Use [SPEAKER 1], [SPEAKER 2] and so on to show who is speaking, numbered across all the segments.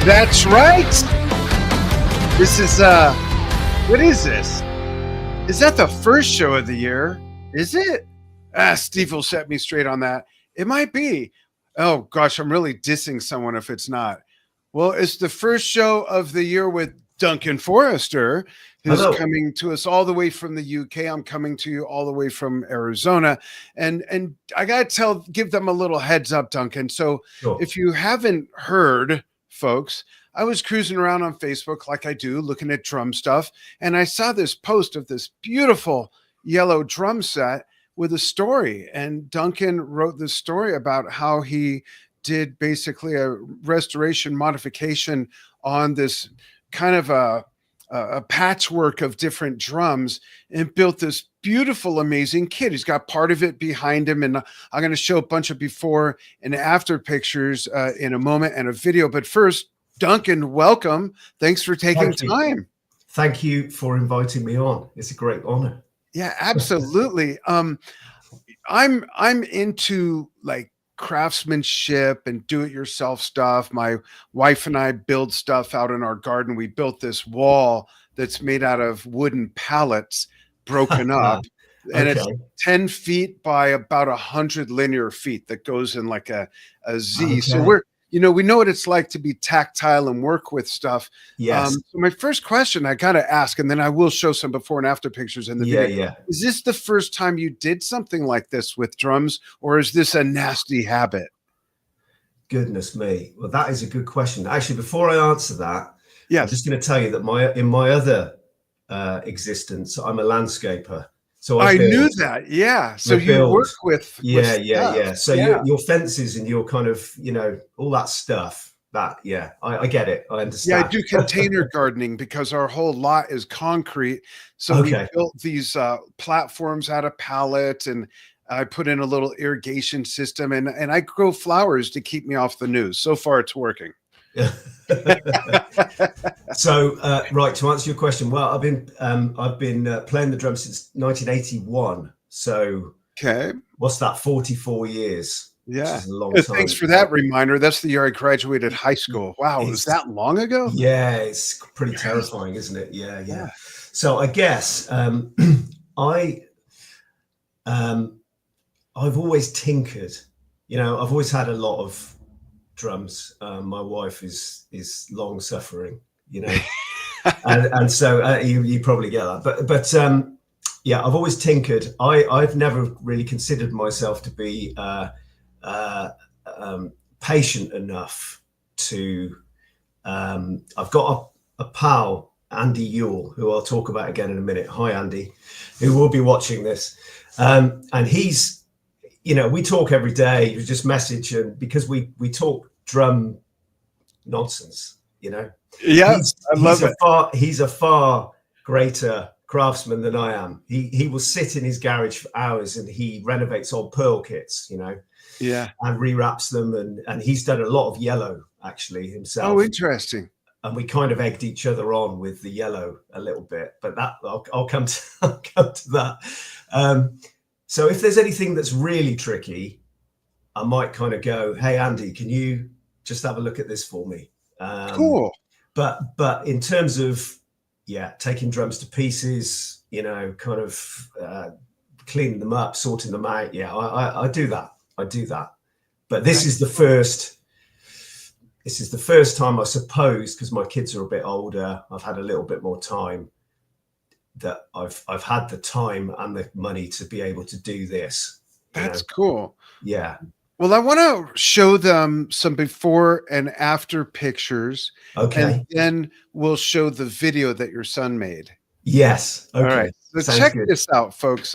[SPEAKER 1] That's right. This is what is this? Is that the first show of the year? Is it? Steve will set me straight on that. It might be. Oh gosh, I'm really dissing someone if it's not. Well, it's the first show of the year with Duncan Forrester, who's
[SPEAKER 2] Hello.
[SPEAKER 1] coming to us all the way from the UK. I'm coming to you all the way from Arizona. And I gotta give them a little heads up, Duncan. So
[SPEAKER 2] Sure.
[SPEAKER 1] if you haven't heard, folks, I was cruising around on Facebook like I do, looking at drum stuff, and I saw this post of this beautiful yellow drum set with a story. And Duncan wrote this story about how he did basically a restoration modification on this kind of a patchwork of different drums and built this beautiful, amazing kit. He's got part of it behind him, and I'm going to show a bunch of before and after pictures in a moment and a video. But first, Duncan, welcome. Thanks for taking time.
[SPEAKER 2] Thank you for inviting me on. It's a great honor.
[SPEAKER 1] Yeah, absolutely. I'm into like craftsmanship and do-it-yourself stuff. My wife and I build stuff out in our garden. We built this wall that's made out of wooden pallets broken up, and it's 10 feet by about 100 linear feet that goes in like a Z. So we know what it's like to be tactile and work with stuff.
[SPEAKER 2] Yes.
[SPEAKER 1] So my first question I got to ask, and then I will show some before and after pictures in the video.
[SPEAKER 2] Yeah.
[SPEAKER 1] Is this the first time you did something like this with drums, or is this a nasty habit?
[SPEAKER 2] Goodness me. Well, that is a good question. Actually, before I answer that,
[SPEAKER 1] yes,
[SPEAKER 2] I'm just going to tell you that in my other existence, I'm a landscaper. So
[SPEAKER 1] I knew that. Yeah. So you work with
[SPEAKER 2] yeah. So your fences and your kind of, all that stuff. That I get it. I understand.
[SPEAKER 1] Yeah, I do container gardening because our whole lot is concrete. So we built these platforms out of pallets, and I put in a little irrigation system, and I grow flowers to keep me off the news. So far, it's working.
[SPEAKER 2] So right, to answer your question, well, I've been playing the drums since 1981. So what's that? 44 years.
[SPEAKER 1] Yeah,
[SPEAKER 2] which is a long time.
[SPEAKER 1] Thanks for that reminder. That's the year I graduated high school. Wow, was that long ago?
[SPEAKER 2] Yeah, it's pretty terrifying, isn't it? Yeah. So I guess I've always tinkered. I've always had a lot of drums. My wife is long suffering, and so you probably get that. But I've always tinkered. I've never really considered myself to be patient enough to. I've got a pal, Andy Yule, who I'll talk about again in a minute. Hi, Andy, who will be watching this, and he's. We talk every day. We just message, and because we talk drum nonsense. Yeah,
[SPEAKER 1] I love it.
[SPEAKER 2] He's a far greater craftsman than I am. He will sit in his garage for hours and he renovates old Pearl kits, and rewraps them, and he's done a lot of yellow actually himself.
[SPEAKER 1] Oh, interesting.
[SPEAKER 2] And we kind of egged each other on with the yellow a little bit, but that I'll come to that. So if there's anything that's really tricky, I might kind of go, "Hey, Andy, can you just have a look at this for me?"
[SPEAKER 1] Cool.
[SPEAKER 2] But in terms of taking drums to pieces, kind of cleaning them up, sorting them out. Yeah, I do that. But this is the first. This is the first time, I suppose, because my kids are a bit older. I've had a little bit more time. That I've had the time and the money to be able to do this.
[SPEAKER 1] That's cool.
[SPEAKER 2] Yeah.
[SPEAKER 1] Well, I want to show them some before and after pictures.
[SPEAKER 2] Okay.
[SPEAKER 1] And then we'll show the video that your son made.
[SPEAKER 2] Yes. Okay.
[SPEAKER 1] All right. So check this out, folks.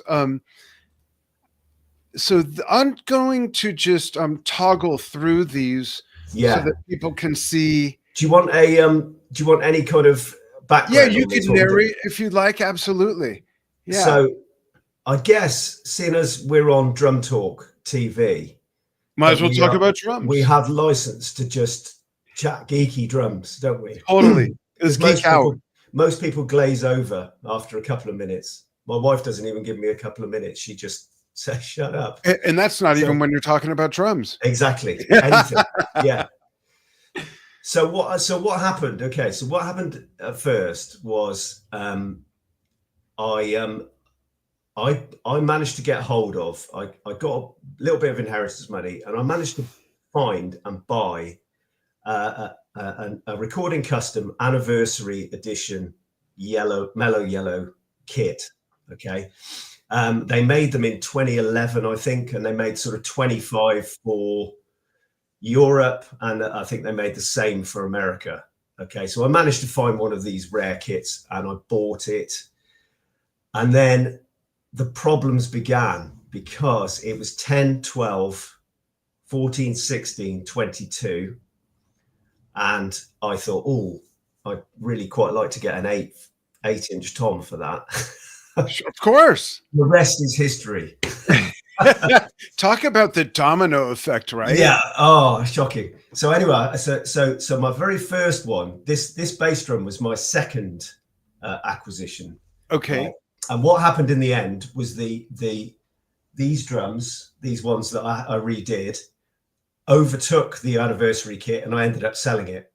[SPEAKER 1] So I'm going to just toggle through these so that people can see.
[SPEAKER 2] Do you want any kind of background?
[SPEAKER 1] Yeah, you can narrate if you'd like. Absolutely. Yeah.
[SPEAKER 2] So I guess seeing as we're on Drum Talk TV,
[SPEAKER 1] might as well talk about drums.
[SPEAKER 2] We have license to just chat geeky drums, don't we?
[SPEAKER 1] Totally. It's geek out.
[SPEAKER 2] Most people glaze over after a couple of minutes. My wife doesn't even give me a couple of minutes. She just says, "Shut up."
[SPEAKER 1] And that's not even when you're talking about drums.
[SPEAKER 2] Exactly. Anything. Yeah. So what happened? Okay, so what happened at first was I managed to get hold of. I got a little bit of inheritance money, and I managed to find and buy a recording custom anniversary edition mellow yellow kit. Okay, they made them in 2011, I think, and they made sort of 25 for Europe, and I think they made the same for America. Okay, so I managed to find one of these rare kits, and I bought it, and then the problems began because it was 10, 12, 14, 16, 22. And I thought, oh, I'd really quite like to get an 8-inch tom for that.
[SPEAKER 1] Of course.
[SPEAKER 2] The rest is history.
[SPEAKER 1] Talk about the domino effect, right?
[SPEAKER 2] Yeah. Oh, shocking. So anyway, so my very first one, this bass drum was my second acquisition.
[SPEAKER 1] Okay.
[SPEAKER 2] And what happened in the end was these drums, these ones that I redid, overtook the anniversary kit, and I ended up selling it.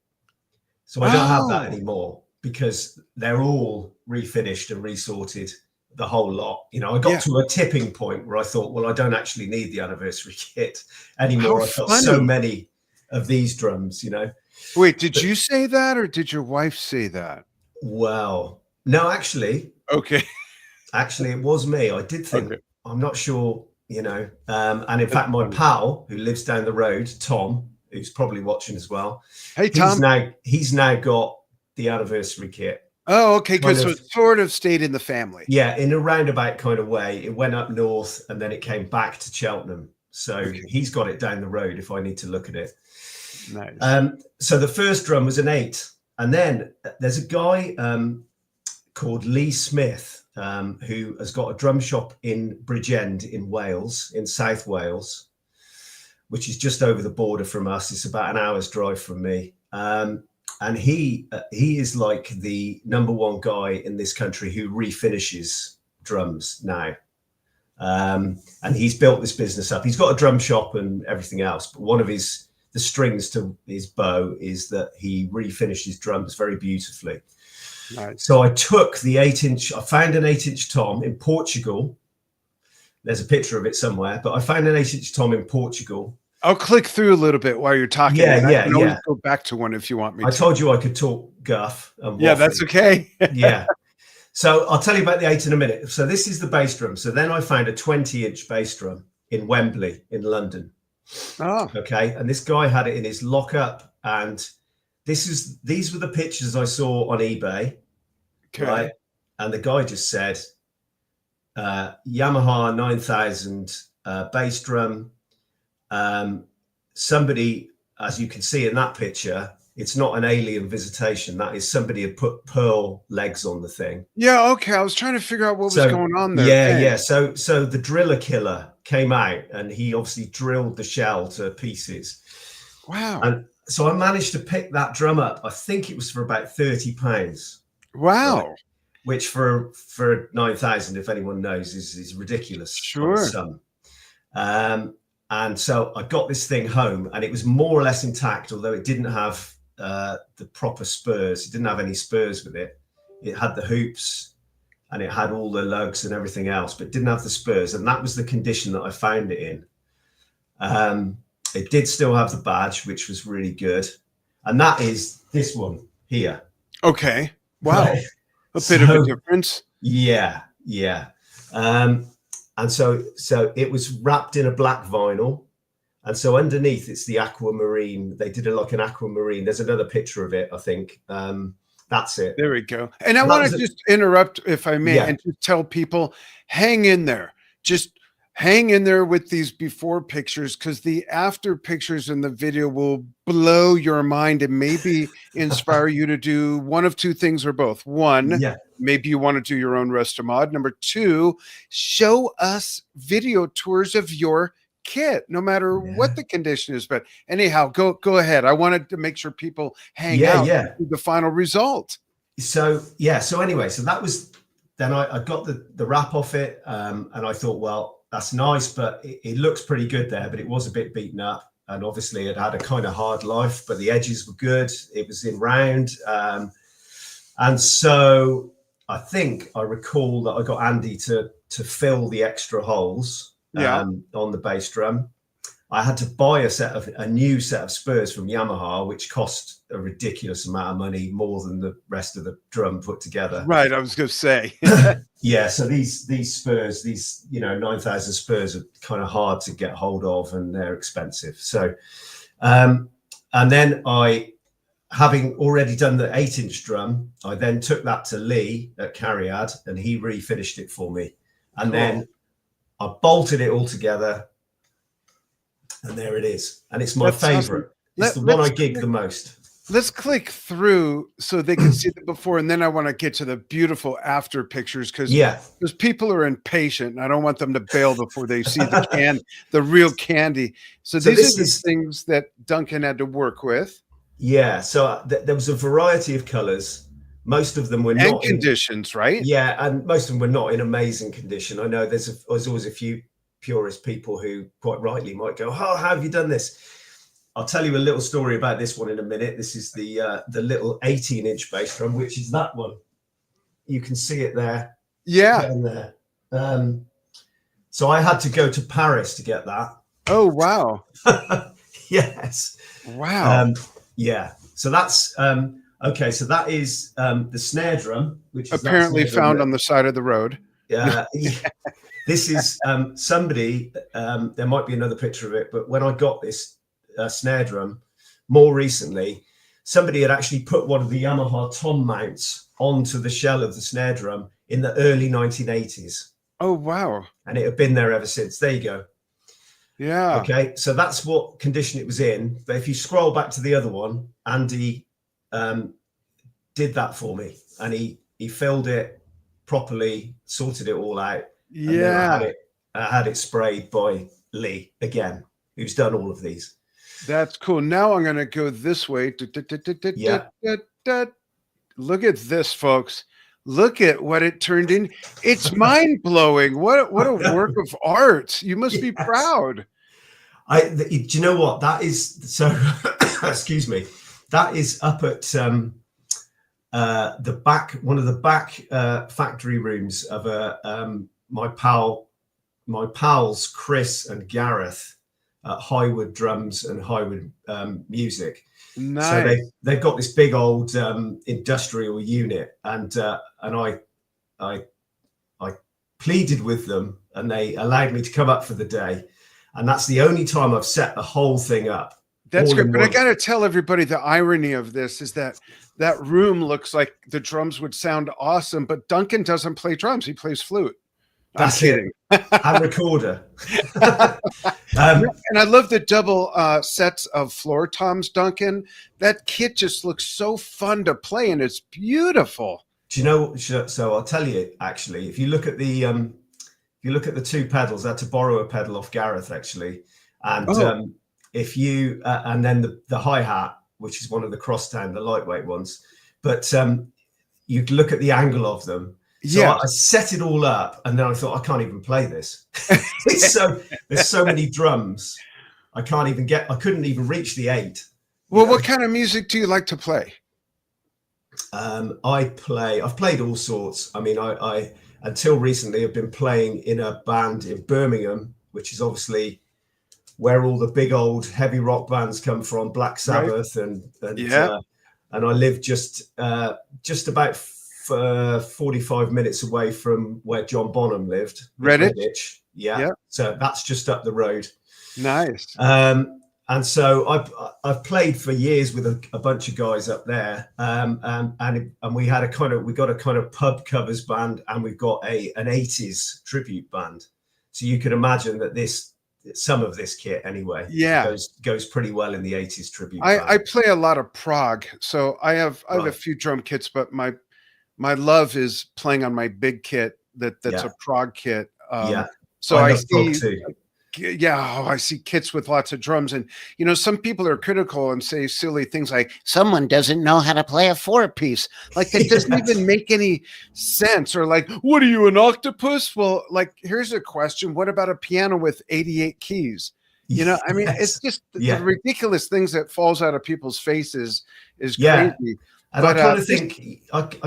[SPEAKER 2] So I don't have that anymore because they're all refinished and resorted, the whole lot. You know, I got to a tipping point where I thought, well, I don't actually need the anniversary kit anymore. I've got so many of these drums, you know.
[SPEAKER 1] Wait, did you say that, or did your wife say that?
[SPEAKER 2] Well, no, actually.
[SPEAKER 1] Okay.
[SPEAKER 2] Actually, it was me. I did think, I'm not sure, you know. And in fact, my pal who lives down the road, Tom, who's probably watching as well.
[SPEAKER 1] Hey, Tom.
[SPEAKER 2] He's now got the anniversary kit.
[SPEAKER 1] Oh, okay. Good. So it sort of stayed in the family.
[SPEAKER 2] Yeah, in a roundabout kind of way. It went up north and then it came back to Cheltenham. So he's got it down the road if I need to look at it.
[SPEAKER 1] Nice.
[SPEAKER 2] So the first drum was an 8. And then there's a guy called Leigh Smith, who has got a drum shop in Bridgend in Wales, in South Wales, which is just over the border from us. It's about an hour's drive from me. And he is like the #1 guy in this country who refinishes drums now. And he's built this business up. He's got a drum shop and everything else, but one of the strings to his bow is that he refinishes drums very beautifully.
[SPEAKER 1] Nice.
[SPEAKER 2] So I took the 8-inch, I found an 8-inch tom in Portugal. There's a picture of it somewhere, but I found an 8-inch tom in Portugal.
[SPEAKER 1] I'll click through a little bit while you're talking.
[SPEAKER 2] Yeah,
[SPEAKER 1] I can always go back to one if you want me to.
[SPEAKER 2] I told you I could talk guff. And
[SPEAKER 1] yeah, that's okay.
[SPEAKER 2] Yeah. So I'll tell you about the 8 in a minute. So this is the bass drum. So then I found a 20-inch bass drum in Wembley in London.
[SPEAKER 1] Oh.
[SPEAKER 2] Okay. And this guy had it in his lockup. And these were the pictures I saw on eBay.
[SPEAKER 1] Okay.
[SPEAKER 2] Right. And the guy just said, Yamaha 9000 bass drum. Somebody, as you can see in that picture, it's not an alien visitation. That is somebody had put pearl legs on the thing.
[SPEAKER 1] Yeah. Okay. I was trying to figure out what was going on there.
[SPEAKER 2] Yeah. Yeah. So the driller killer came out and he obviously drilled the shell to pieces.
[SPEAKER 1] Wow.
[SPEAKER 2] And so I managed to pick that drum up. I think it was for about £30.
[SPEAKER 1] Wow.
[SPEAKER 2] Right? Which for 9,000, if anyone knows, is ridiculous.
[SPEAKER 1] Sure.
[SPEAKER 2] And so I got this thing home and it was more or less intact, although it didn't have the proper spurs. It didn't have any spurs with it. It had the hoops and it had all the lugs and everything else, but it didn't have the spurs. And that was the condition that I found it in. It did still have the badge, which was really good. And that is this one here.
[SPEAKER 1] Okay. Wow.
[SPEAKER 2] Right.
[SPEAKER 1] A bit of a difference.
[SPEAKER 2] Yeah. Yeah. And so it was wrapped in a black vinyl. And so underneath it's the aquamarine. They did it like an aquamarine. There's another picture of it, I think. That's it.
[SPEAKER 1] There we go. And I want to just interrupt, if I may, and just tell people, hang in there. Just hang in there with these before pictures, because the after pictures in the video will blow your mind and maybe inspire you to do one of two things or both. One, maybe you want to do your own Restomod. Number 2, show us video tours of your kit, no matter what the condition is. But anyhow, go ahead. I wanted to make sure people hang out to the final result.
[SPEAKER 2] So anyway, so that was, then I got the wrap off it, and I thought, well, that's nice, but it looks pretty good there, but it was a bit beaten up. and obviously it had a kind of hard life, but the edges were good. It was in round. And so I think I recall that I got Andy to fill the extra holes on the bass drum. I had to buy a new set of spurs from Yamaha, which cost a ridiculous amount of money, more than the rest of the drum put together.
[SPEAKER 1] Right, I was going to say.
[SPEAKER 2] Yeah, so these spurs, 9,000 spurs are kind of hard to get hold of, and they're expensive. So, and then having already done the 8-inch drum, I then took that to Leigh at Cariad, and he refinished it for me. And then I bolted it all together, and there it is. And it's my favorite. Awesome. It's the one I gig the most.
[SPEAKER 1] Let's click through so they can see the before, and then I want to get to the beautiful after pictures, because people are impatient, and I don't want them to bail before they see the real candy. So these are the things that Duncan had to work with.
[SPEAKER 2] Yeah, so there was a variety of colors. Most of them were not
[SPEAKER 1] conditions, right?
[SPEAKER 2] Yeah, and most of them were not in amazing condition. I know there's always a few purist people who quite rightly might go, "Oh, how have you done this?" I'll tell you a little story about this one in a minute. This is the little 18-inch bass drum, which is that one. You can see it there.
[SPEAKER 1] Yeah.
[SPEAKER 2] Down there. So I had to go to Paris to get that.
[SPEAKER 1] Oh, wow.
[SPEAKER 2] Yes.
[SPEAKER 1] Wow.
[SPEAKER 2] Yeah. So that's okay. So that is the snare drum, which is
[SPEAKER 1] apparently found on the side of the road.
[SPEAKER 2] Yeah. This is somebody. There might be another picture of it, but when I got this snare drum more recently, somebody had actually put one of the Yamaha tom mounts onto the shell of the snare drum in the early 1980s.
[SPEAKER 1] Oh, wow.
[SPEAKER 2] And it had been there ever since. There you go.
[SPEAKER 1] Yeah.
[SPEAKER 2] Okay. So that's what condition it was in. But if you scroll back to the other one, Andy did that for me, and he filled it properly, sorted it all out.
[SPEAKER 1] Yeah.
[SPEAKER 2] And then I had it sprayed by Leigh again, who's done all of these.
[SPEAKER 1] That's cool. Now I'm going to go this way.
[SPEAKER 2] Yeah.
[SPEAKER 1] Look at this, folks. Look at what it turned in. It's mind-blowing. What a work of art. You must be proud.
[SPEAKER 2] Do you know what? That is so excuse me. That is up at the back, one of the back factory rooms of my pals Chris and Gareth at Highwood Drums and Highwood Music.
[SPEAKER 1] Nice.
[SPEAKER 2] So they've got this big old industrial unit, and I pleaded with them, and they allowed me to come up for the day, and that's the only time I've set the whole thing up.
[SPEAKER 1] That's good. But I got to tell everybody the irony of this is that room looks like the drums would sound awesome, but Duncan doesn't play drums. He plays flute.
[SPEAKER 2] That's kidding. And recorder.
[SPEAKER 1] And I love the double sets of floor toms, Duncan. That kit just looks so fun to play, and it's beautiful.
[SPEAKER 2] Do you know? So I'll tell you, actually, if you look at the two pedals, I had to borrow a pedal off Gareth, actually, and if you and then the hi-hat, which is one of the crosstown, the lightweight ones, but you look at the angle of them. So I set it all up, and then I thought, I can't even play this. There's so many drums, I couldn't even reach the 8.
[SPEAKER 1] Well, what kind of music do you like to play?
[SPEAKER 2] I've played all sorts. I mean, I until recently have been playing in a band in Birmingham, which is obviously where all the big old heavy rock bands come from, Black Sabbath, and I live just about 45 minutes away from where John Bonham lived.
[SPEAKER 1] Redditch.
[SPEAKER 2] Yeah. So that's just up the road.
[SPEAKER 1] Nice.
[SPEAKER 2] And so I've played for years with a bunch of guys up there, and we got a kind of pub covers band, and we've got an 80s tribute band. So you can imagine that some of this kit anyway, goes pretty well in the 80s tribute band.
[SPEAKER 1] I play a lot of prog, so I have a few drum kits, but my love is playing on my big kit that's a prog kit. So I see too. I see kits with lots of drums, and some people are critical and say silly things like someone doesn't know how to play a 4-piece. Like that doesn't even make any sense. Or like, what are you, an octopus? Well, like here's a question: what about a piano with 88 keys? You know, I mean, it's
[SPEAKER 2] Yes.
[SPEAKER 1] just the
[SPEAKER 2] Yeah.
[SPEAKER 1] ridiculous things that falls out of people's faces is
[SPEAKER 2] Yeah.
[SPEAKER 1] crazy.
[SPEAKER 2] And
[SPEAKER 1] But
[SPEAKER 2] I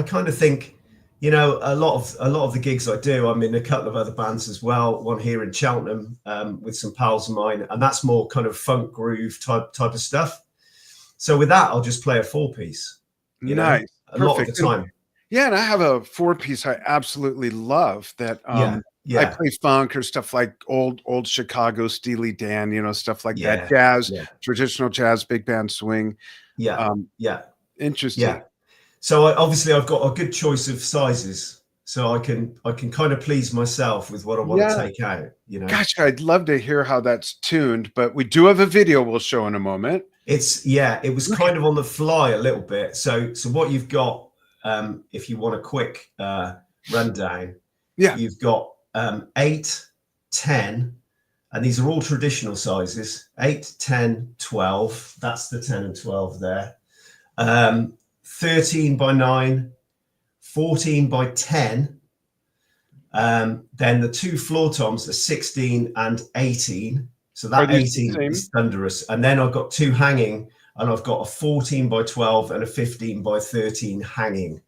[SPEAKER 2] kind of think, you know, a lot of the gigs I do, I'm in a couple of other bands as well. One here in Cheltenham with some pals of mine, and that's more kind of funk groove type of stuff. So with that, I'll just play a 4-piece. You know,
[SPEAKER 1] nice,
[SPEAKER 2] a lot of the
[SPEAKER 1] perfect. And
[SPEAKER 2] time.
[SPEAKER 1] yeah, and I have a 4-piece I absolutely love that
[SPEAKER 2] Yeah.
[SPEAKER 1] I
[SPEAKER 2] Yeah.
[SPEAKER 1] play funk or stuff like old Chicago Steely Dan, you know, stuff like that.
[SPEAKER 2] Yeah.
[SPEAKER 1] Jazz,
[SPEAKER 2] Yeah.
[SPEAKER 1] traditional jazz, big band swing.
[SPEAKER 2] Yeah.
[SPEAKER 1] Um,
[SPEAKER 2] Yeah.
[SPEAKER 1] interesting.
[SPEAKER 2] Yeah. So obviously I've got a good choice of sizes, so I can kind of please myself with what I want to
[SPEAKER 1] Yeah.
[SPEAKER 2] take out. You know,
[SPEAKER 1] Gosh, I'd love to hear how that's tuned, but we do have a video we'll show in a moment.
[SPEAKER 2] it was kind of on the fly a little bit. So what you've got, if you want a quick rundown,
[SPEAKER 1] Yeah.
[SPEAKER 2] you've got 8, 10, and these are all traditional sizes: 8, 10, 12. That's the 10 and 12 there. 13 by 9, 14 by 10. Then the 2 floor toms are 16 and 18. So
[SPEAKER 1] Are
[SPEAKER 2] that
[SPEAKER 1] these the
[SPEAKER 2] 18
[SPEAKER 1] same?
[SPEAKER 2] is thunderous. And then I've got 2 hanging, and I've got a 14 by 12 and a 15 by 13 hanging.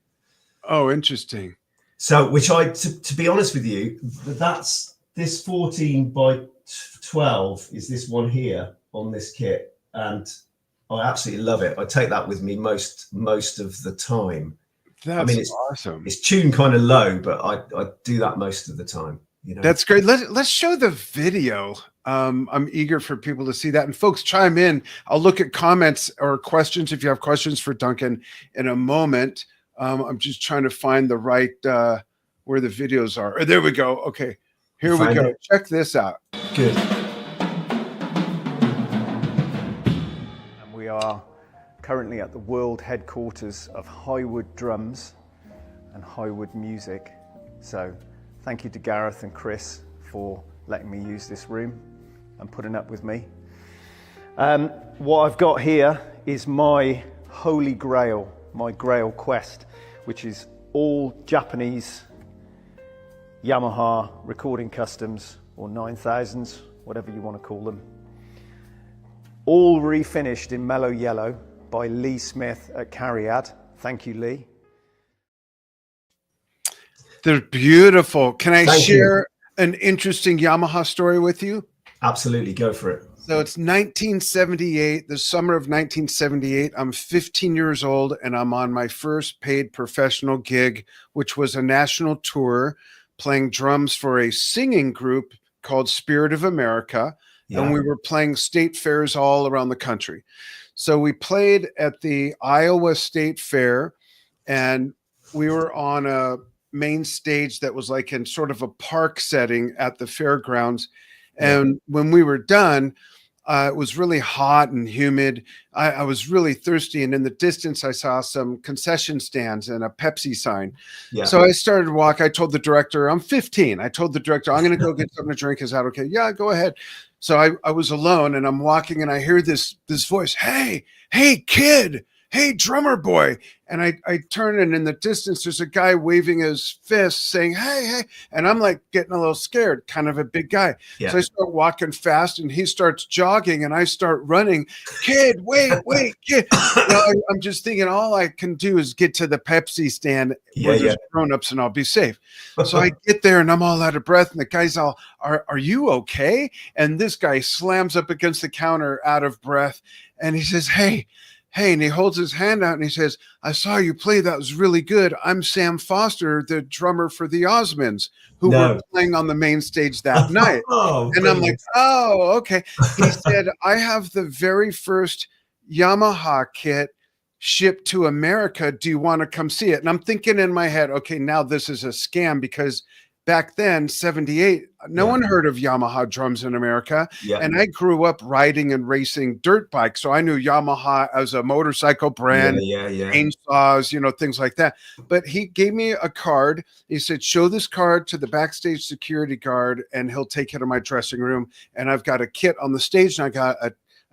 [SPEAKER 1] Oh, interesting.
[SPEAKER 2] So, which to be honest with you, that's this 14 by 12 is this one here on this kit. And I absolutely love it. I take that with me most of the time.
[SPEAKER 1] That's
[SPEAKER 2] I mean,
[SPEAKER 1] awesome.
[SPEAKER 2] it's tuned kind of low, but I do that most of the time. You know,
[SPEAKER 1] That's great. Let's show the video. I'm eager for people to see that. And folks, chime in. I'll look at comments or questions if you have questions for Duncan in a moment. I'm just trying to find the right where the videos are. There we go. Okay, here we go. Check this out.
[SPEAKER 2] Good.
[SPEAKER 3] And we are currently at the world headquarters of Highwood Drums and Highwood Music. So thank you to Gareth and Chris for letting me use this room and putting up with me. What I've got here is my holy grail, my grail quest, which is all Japanese Yamaha recording customs, or 9000s, whatever you want to call them. All refinished in mellow yellow by Leigh Smith at Cariad. Thank you, Leigh.
[SPEAKER 1] They're beautiful. Can I
[SPEAKER 2] Thank
[SPEAKER 1] share an interesting Yamaha story with you?
[SPEAKER 2] Absolutely, go for it.
[SPEAKER 1] So it's 1978, the summer of 1978. I'm 15 years old and I'm on my first paid professional gig, which was a national tour playing drums for a singing group called Spirit of America.
[SPEAKER 2] Yeah.
[SPEAKER 1] And we were playing state fairs all around the country. So we played at the Iowa State Fair, and we were on a main stage that was like in sort of a park setting at the fairgrounds. And when we were done, it was really hot and humid. I was really thirsty. And in the distance, I saw some concession stands and a Pepsi sign.
[SPEAKER 2] Yeah.
[SPEAKER 1] So I started walking. I told the director, I'm 15. I told the director, I'm going to go get something to drink. Is that okay? Yeah, go ahead. So I was alone and I'm walking and I hear this voice, hey, kid, hey, drummer boy. And I turn, and in the distance, there's a guy waving his fist saying, hey. And I'm like getting a little scared, kind of a big guy.
[SPEAKER 2] Yeah.
[SPEAKER 1] So I start walking fast and he starts jogging and I start running. Kid, wait, kid. I'm just thinking all I can do is get to the Pepsi stand where there's grown-ups and I'll be safe. So I get there and I'm all out of breath. And the guy's all, are you okay? And this guy slams up against the counter out of breath. And he says, hey, and he holds his hand out and he says, I saw you play. That was really good. I'm Sam Foster, the drummer for the Osmonds, who were playing on the main stage that night. And I'm like, oh, okay. He said, I have the very first Yamaha kit shipped to America. Do you want to come see it? And I'm thinking in my head, okay, now this is a scam, because back then, 78, no one heard of Yamaha drums in America. And I grew up riding and racing dirt bikes. So I knew Yamaha as a motorcycle brand, chainsaws, things like that. But he gave me a card. He said, show this card to the backstage security guard and he'll take it to my dressing room. And I've got a kit on the stage and I got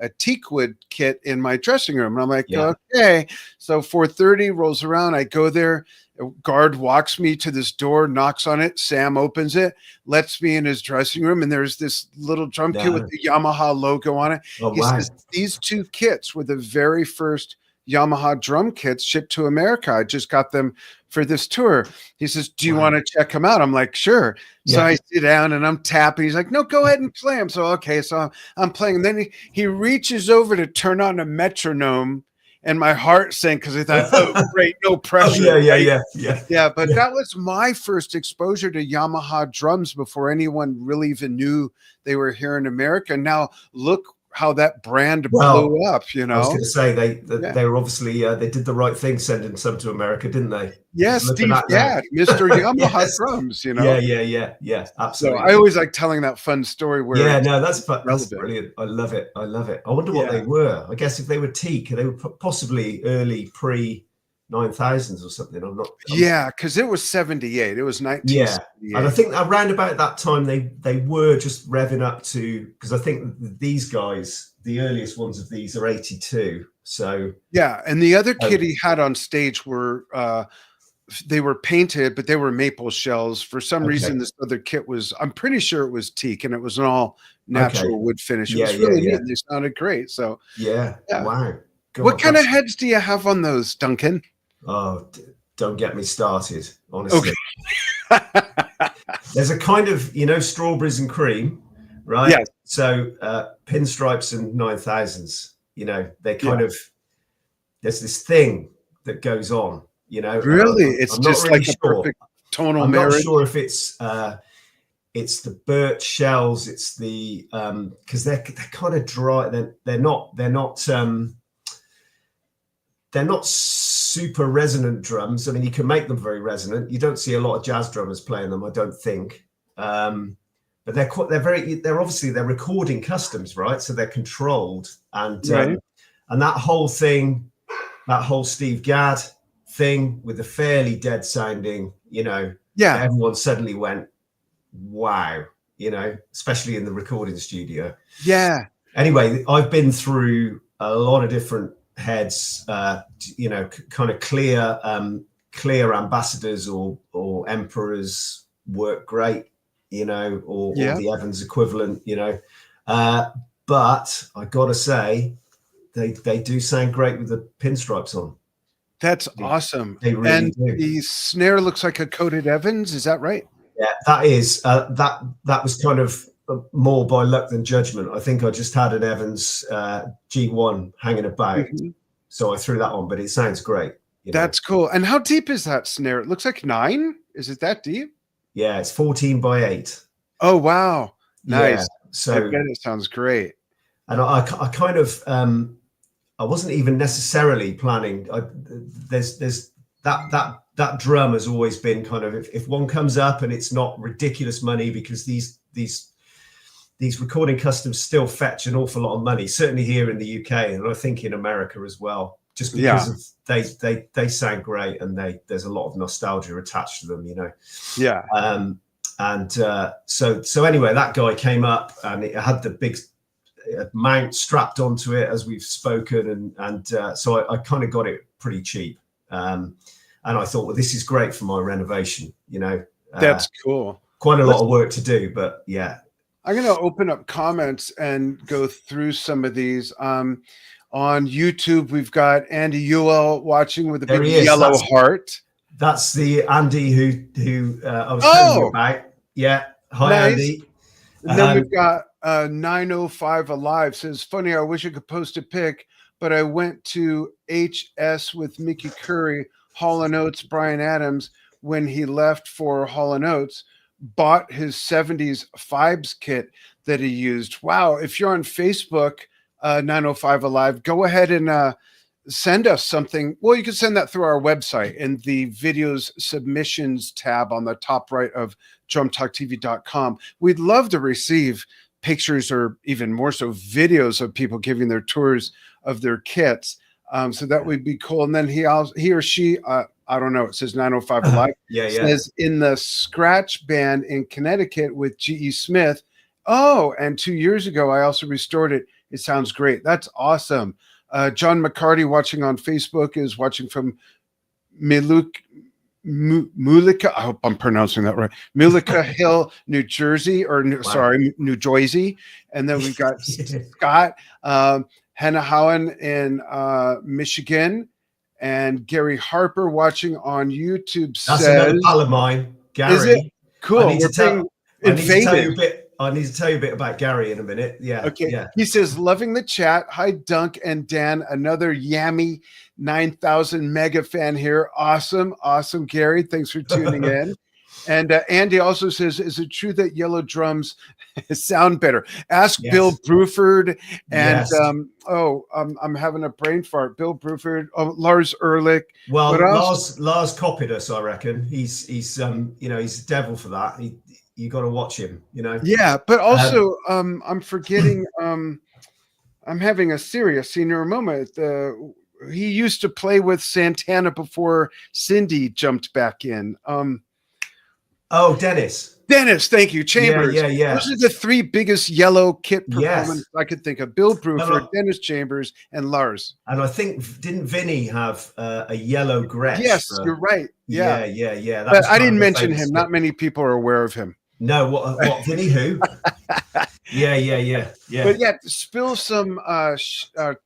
[SPEAKER 1] a teakwood kit in my dressing room. And I'm like,
[SPEAKER 2] Yeah.
[SPEAKER 1] okay. So 4:30 rolls around. I go there. A guard walks me to this door, knocks on it. Sam opens it, lets me in his dressing room, and there's this little drum kit with the Yamaha logo on it.
[SPEAKER 2] Oh,
[SPEAKER 1] He
[SPEAKER 2] wow.
[SPEAKER 1] says, these 2 kits were the very first Yamaha drum kits shipped to America. I just got them for this tour. He says, do you want to check them out? I'm like, sure. So I sit down and I'm tapping. He's like, no, go ahead and play them. So, okay. So I'm playing. And then he reaches over to turn on a metronome, and my heart sank because I thought, oh, great, no pressure.
[SPEAKER 2] Oh, yeah.
[SPEAKER 1] Yeah, but that was my first exposure to Yamaha drums before anyone really even knew they were here in America. Now look how that brand blew up, you know.
[SPEAKER 2] I was going to say they were obviously they did the right thing sending some to America, didn't they?
[SPEAKER 1] Yes, Steve Gadd, Mr. Yamaha Drums, you know.
[SPEAKER 2] Yeah, absolutely.
[SPEAKER 1] So I always like telling that fun story where
[SPEAKER 2] that's brilliant. I love it. I wonder what they were. I guess if they were teak, they were possibly early pre 9000s or something.
[SPEAKER 1] because it was 78. It was 1978.
[SPEAKER 2] And I think around about that time they were just revving up to, because I think these guys, the earliest ones of these are 82. So
[SPEAKER 1] and the other kit he had on stage were they were painted, but they were maple shells. For some reason, this other kit was, I'm pretty sure it was teak, and it was an all natural wood finish. It was really neat. They sounded great. So
[SPEAKER 2] wow. God,
[SPEAKER 1] what kind of heads do you have on those, Duncan?
[SPEAKER 2] Oh, don't get me started, honestly.
[SPEAKER 1] Okay.
[SPEAKER 2] There's a kind of, strawberries and cream, right?
[SPEAKER 1] Yes.
[SPEAKER 2] So pinstripes and 9000s, they kind of, there's this thing that goes on,
[SPEAKER 1] Really? It's just really like a perfect tonal marriage.
[SPEAKER 2] I'm not sure if it's the birch shells, it's the, because they're kind of dry. They're not super resonant drums. I mean, you can make them very resonant. You don't see a lot of jazz drummers playing them, I don't think. But they're obviously recording customs, right? So they're controlled, and that whole thing, that whole Steve Gadd thing with the fairly dead sounding, everyone suddenly went, wow, especially in the recording studio. Yeah. Anyway, I've been through a lot of different heads, kind of clear ambassadors or emperors work great, or the Evans equivalent, but I gotta say they do sound great with the pinstripes on.
[SPEAKER 1] That's awesome.
[SPEAKER 2] They really do.
[SPEAKER 1] The snare looks like a coated Evans, is that right?
[SPEAKER 2] Yeah, that is that was kind of more by luck than judgment. I think I just had an Evans G1 hanging about, so I threw that on. But it sounds great.
[SPEAKER 1] That's cool. And how deep is that snare? It looks like 9. Is it that deep?
[SPEAKER 2] Yeah, it's 14 by 8. Oh
[SPEAKER 1] wow, nice.
[SPEAKER 2] Yeah, so
[SPEAKER 1] it sounds great.
[SPEAKER 2] And I kind of I wasn't even necessarily planning. There's that drum has always been kind of, if one comes up and it's not ridiculous money, because these recording customs still fetch an awful lot of money, certainly here in the UK, and I think in America as well, just because of, they sound great, and there's a lot of nostalgia attached to them, so anyway, that guy came up and it had the big mount strapped onto it, as we've spoken, and so I kind of got it pretty cheap, and I thought, well, this is great for my renovation.
[SPEAKER 1] That's cool.
[SPEAKER 2] Quite a lot of work to do, but yeah.
[SPEAKER 1] I'm going to open up comments and go through some of these. On YouTube, we've got Andy Ewell watching with a big yellow heart.
[SPEAKER 2] That's the Andy who I was telling you about. Yeah. Hi, Andy.
[SPEAKER 1] And then we've got 905 Alive says, funny, I wish I could post a pic, but I went to HS with Mickey Curry, Hall & Oates, Bryan Adams, when he left for Hall & Oates, bought his 70s Fibes kit that he used. Wow. If you're on Facebook, 905 Alive, go ahead and send us something. Well, you can send that through our website in the videos submissions tab on the top right of drumtalktv.com. We'd love to receive pictures, or even more so videos, of people giving their tours of their kits. So that would be cool. And then he or she, I don't know, it says 905 Alive, says in the scratch band in Connecticut with G.E. Smith. Oh, and 2 years ago, I also restored it It sounds great. That's awesome. John McCarty watching on Facebook is watching from Mulika. I hope I'm pronouncing that right. Mulika Hill, New Jersey, sorry, New Jersey. And then we've got Scott Hanahowen in Michigan, and Gary Harper watching on YouTube.
[SPEAKER 2] That's another pal of mine, Gary.
[SPEAKER 1] Is it? Cool.
[SPEAKER 2] I need to tell you a bit about Gary in a minute. Yeah.
[SPEAKER 1] Okay.
[SPEAKER 2] Yeah.
[SPEAKER 1] He says, loving the chat. Hi, Dunk and Dan. Another Yami 9,000 mega fan here. Awesome. Awesome, Gary. Thanks for tuning in. And Andy also says, is it true that yellow drums sound better? Ask Bill Bruford. And I'm having a brain fart. Bill Bruford, Lars Ehrlich.
[SPEAKER 2] Well, Lars copied us, I reckon. He's he's a devil for that. You got to watch him,
[SPEAKER 1] Yeah, but also I'm forgetting. I'm having a serious senior moment. He used to play with Santana before Cindy jumped back in.
[SPEAKER 2] Dennis,
[SPEAKER 1] thank you. Chambers.
[SPEAKER 2] Yeah.
[SPEAKER 1] Those are the three biggest yellow kit performers I could think of. Bill Bruford, Dennis Chambers, and Lars.
[SPEAKER 2] And I think, didn't Vinny have a yellow Gretsch?
[SPEAKER 1] Yes, you're right. Yeah.
[SPEAKER 2] But
[SPEAKER 1] I didn't mention him. Not many people are aware of him.
[SPEAKER 2] No, what Vinny who? Yeah.
[SPEAKER 1] But yeah, spill some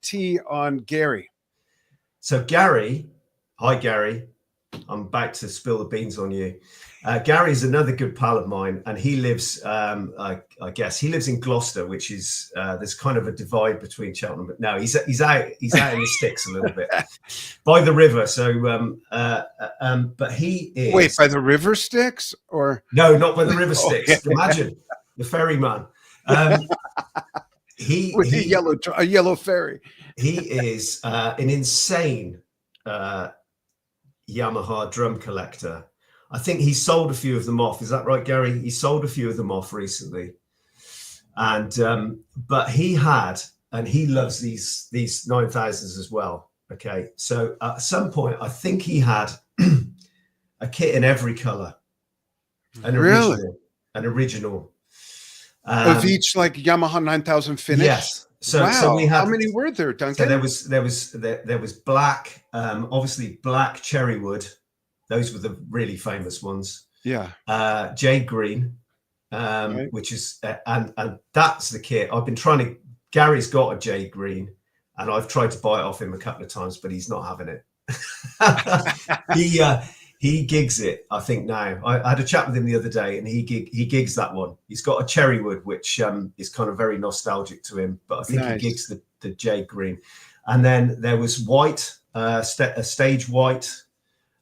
[SPEAKER 1] tea on Gary.
[SPEAKER 2] So hi Gary, I'm about to spill the beans on you. Gary is another good pal of mine, and he lives, I guess, he lives in Gloucester, which is there's kind of a divide between Cheltenham. But no, he's out in the sticks a little bit by the river. So, but he is
[SPEAKER 1] by the river Styx, or
[SPEAKER 2] no, not by the river Styx. Okay. Imagine the ferryman. A
[SPEAKER 1] yellow ferry.
[SPEAKER 2] He is an insane Yamaha drum collector. I think he sold a few of them off. Is that right, Gary? He sold a few of them off recently. And but he had, and he loves these 9000s as well. Okay. So at some point, I think he had a kit in every color. An original.
[SPEAKER 1] Of each like Yamaha 9000 finish?
[SPEAKER 2] Yes. So we had,
[SPEAKER 1] how many were there, Duncan?
[SPEAKER 2] So there was black, obviously black cherry wood. Those were the really famous ones.
[SPEAKER 1] Yeah.
[SPEAKER 2] Jade green, right. Which is and that's the kit. I've been trying to. Gary's got a jade green, and I've tried to buy it off him a couple of times, but he's not having it. He gigs it, I think now. I had a chat with him the other day, and he gigs that one. He's got a cherry wood, which is kind of very nostalgic to him, but I think he gigs the jade green. And then there was white, a stage white.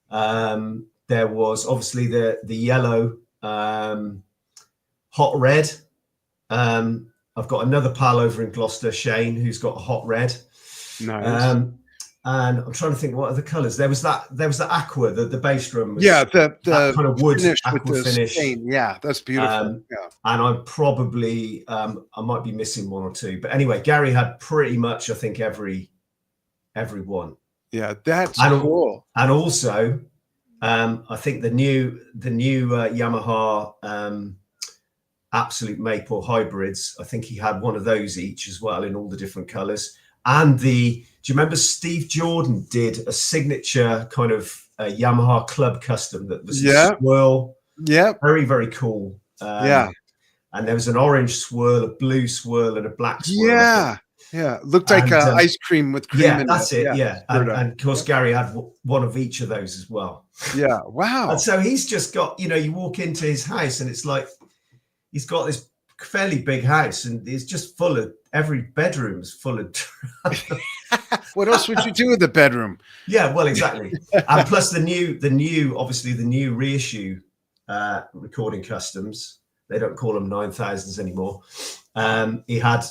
[SPEAKER 2] There was obviously the yellow, hot red. I've got another pal over in Gloucester, Shane, who's got a hot red.
[SPEAKER 1] Nice.
[SPEAKER 2] And I'm trying to think what other colours. There was the aqua, the bass drum. Was
[SPEAKER 1] the
[SPEAKER 2] kind of wood
[SPEAKER 1] aqua
[SPEAKER 2] finish.
[SPEAKER 1] Stain. Yeah, that's beautiful.
[SPEAKER 2] And I'm probably I might be missing one or two, but anyway, Gary had pretty much I think every one.
[SPEAKER 1] Yeah, that's cool.
[SPEAKER 2] And also, I think the new Yamaha Absolute Maple hybrids. I think he had one of those each as well in all the different colours. And do you remember Steve Jordan did a signature kind of Yamaha Club Custom that was a swirl? Yeah, very very cool. And there was an orange swirl, a blue swirl, and a black swirl.
[SPEAKER 1] Yeah, looked like ice cream with cream.
[SPEAKER 2] Yeah, that's it. Yeah, and of course Gary had one of each of those as well.
[SPEAKER 1] Yeah, wow.
[SPEAKER 2] And so he's just got, you walk into his house and it's like he's got this fairly big house and it's just full of, every bedroom's full of.
[SPEAKER 1] What else would you do with the bedroom?
[SPEAKER 2] Yeah, well, exactly. And plus the new reissue recording customs. They don't call them 9000s anymore. He had.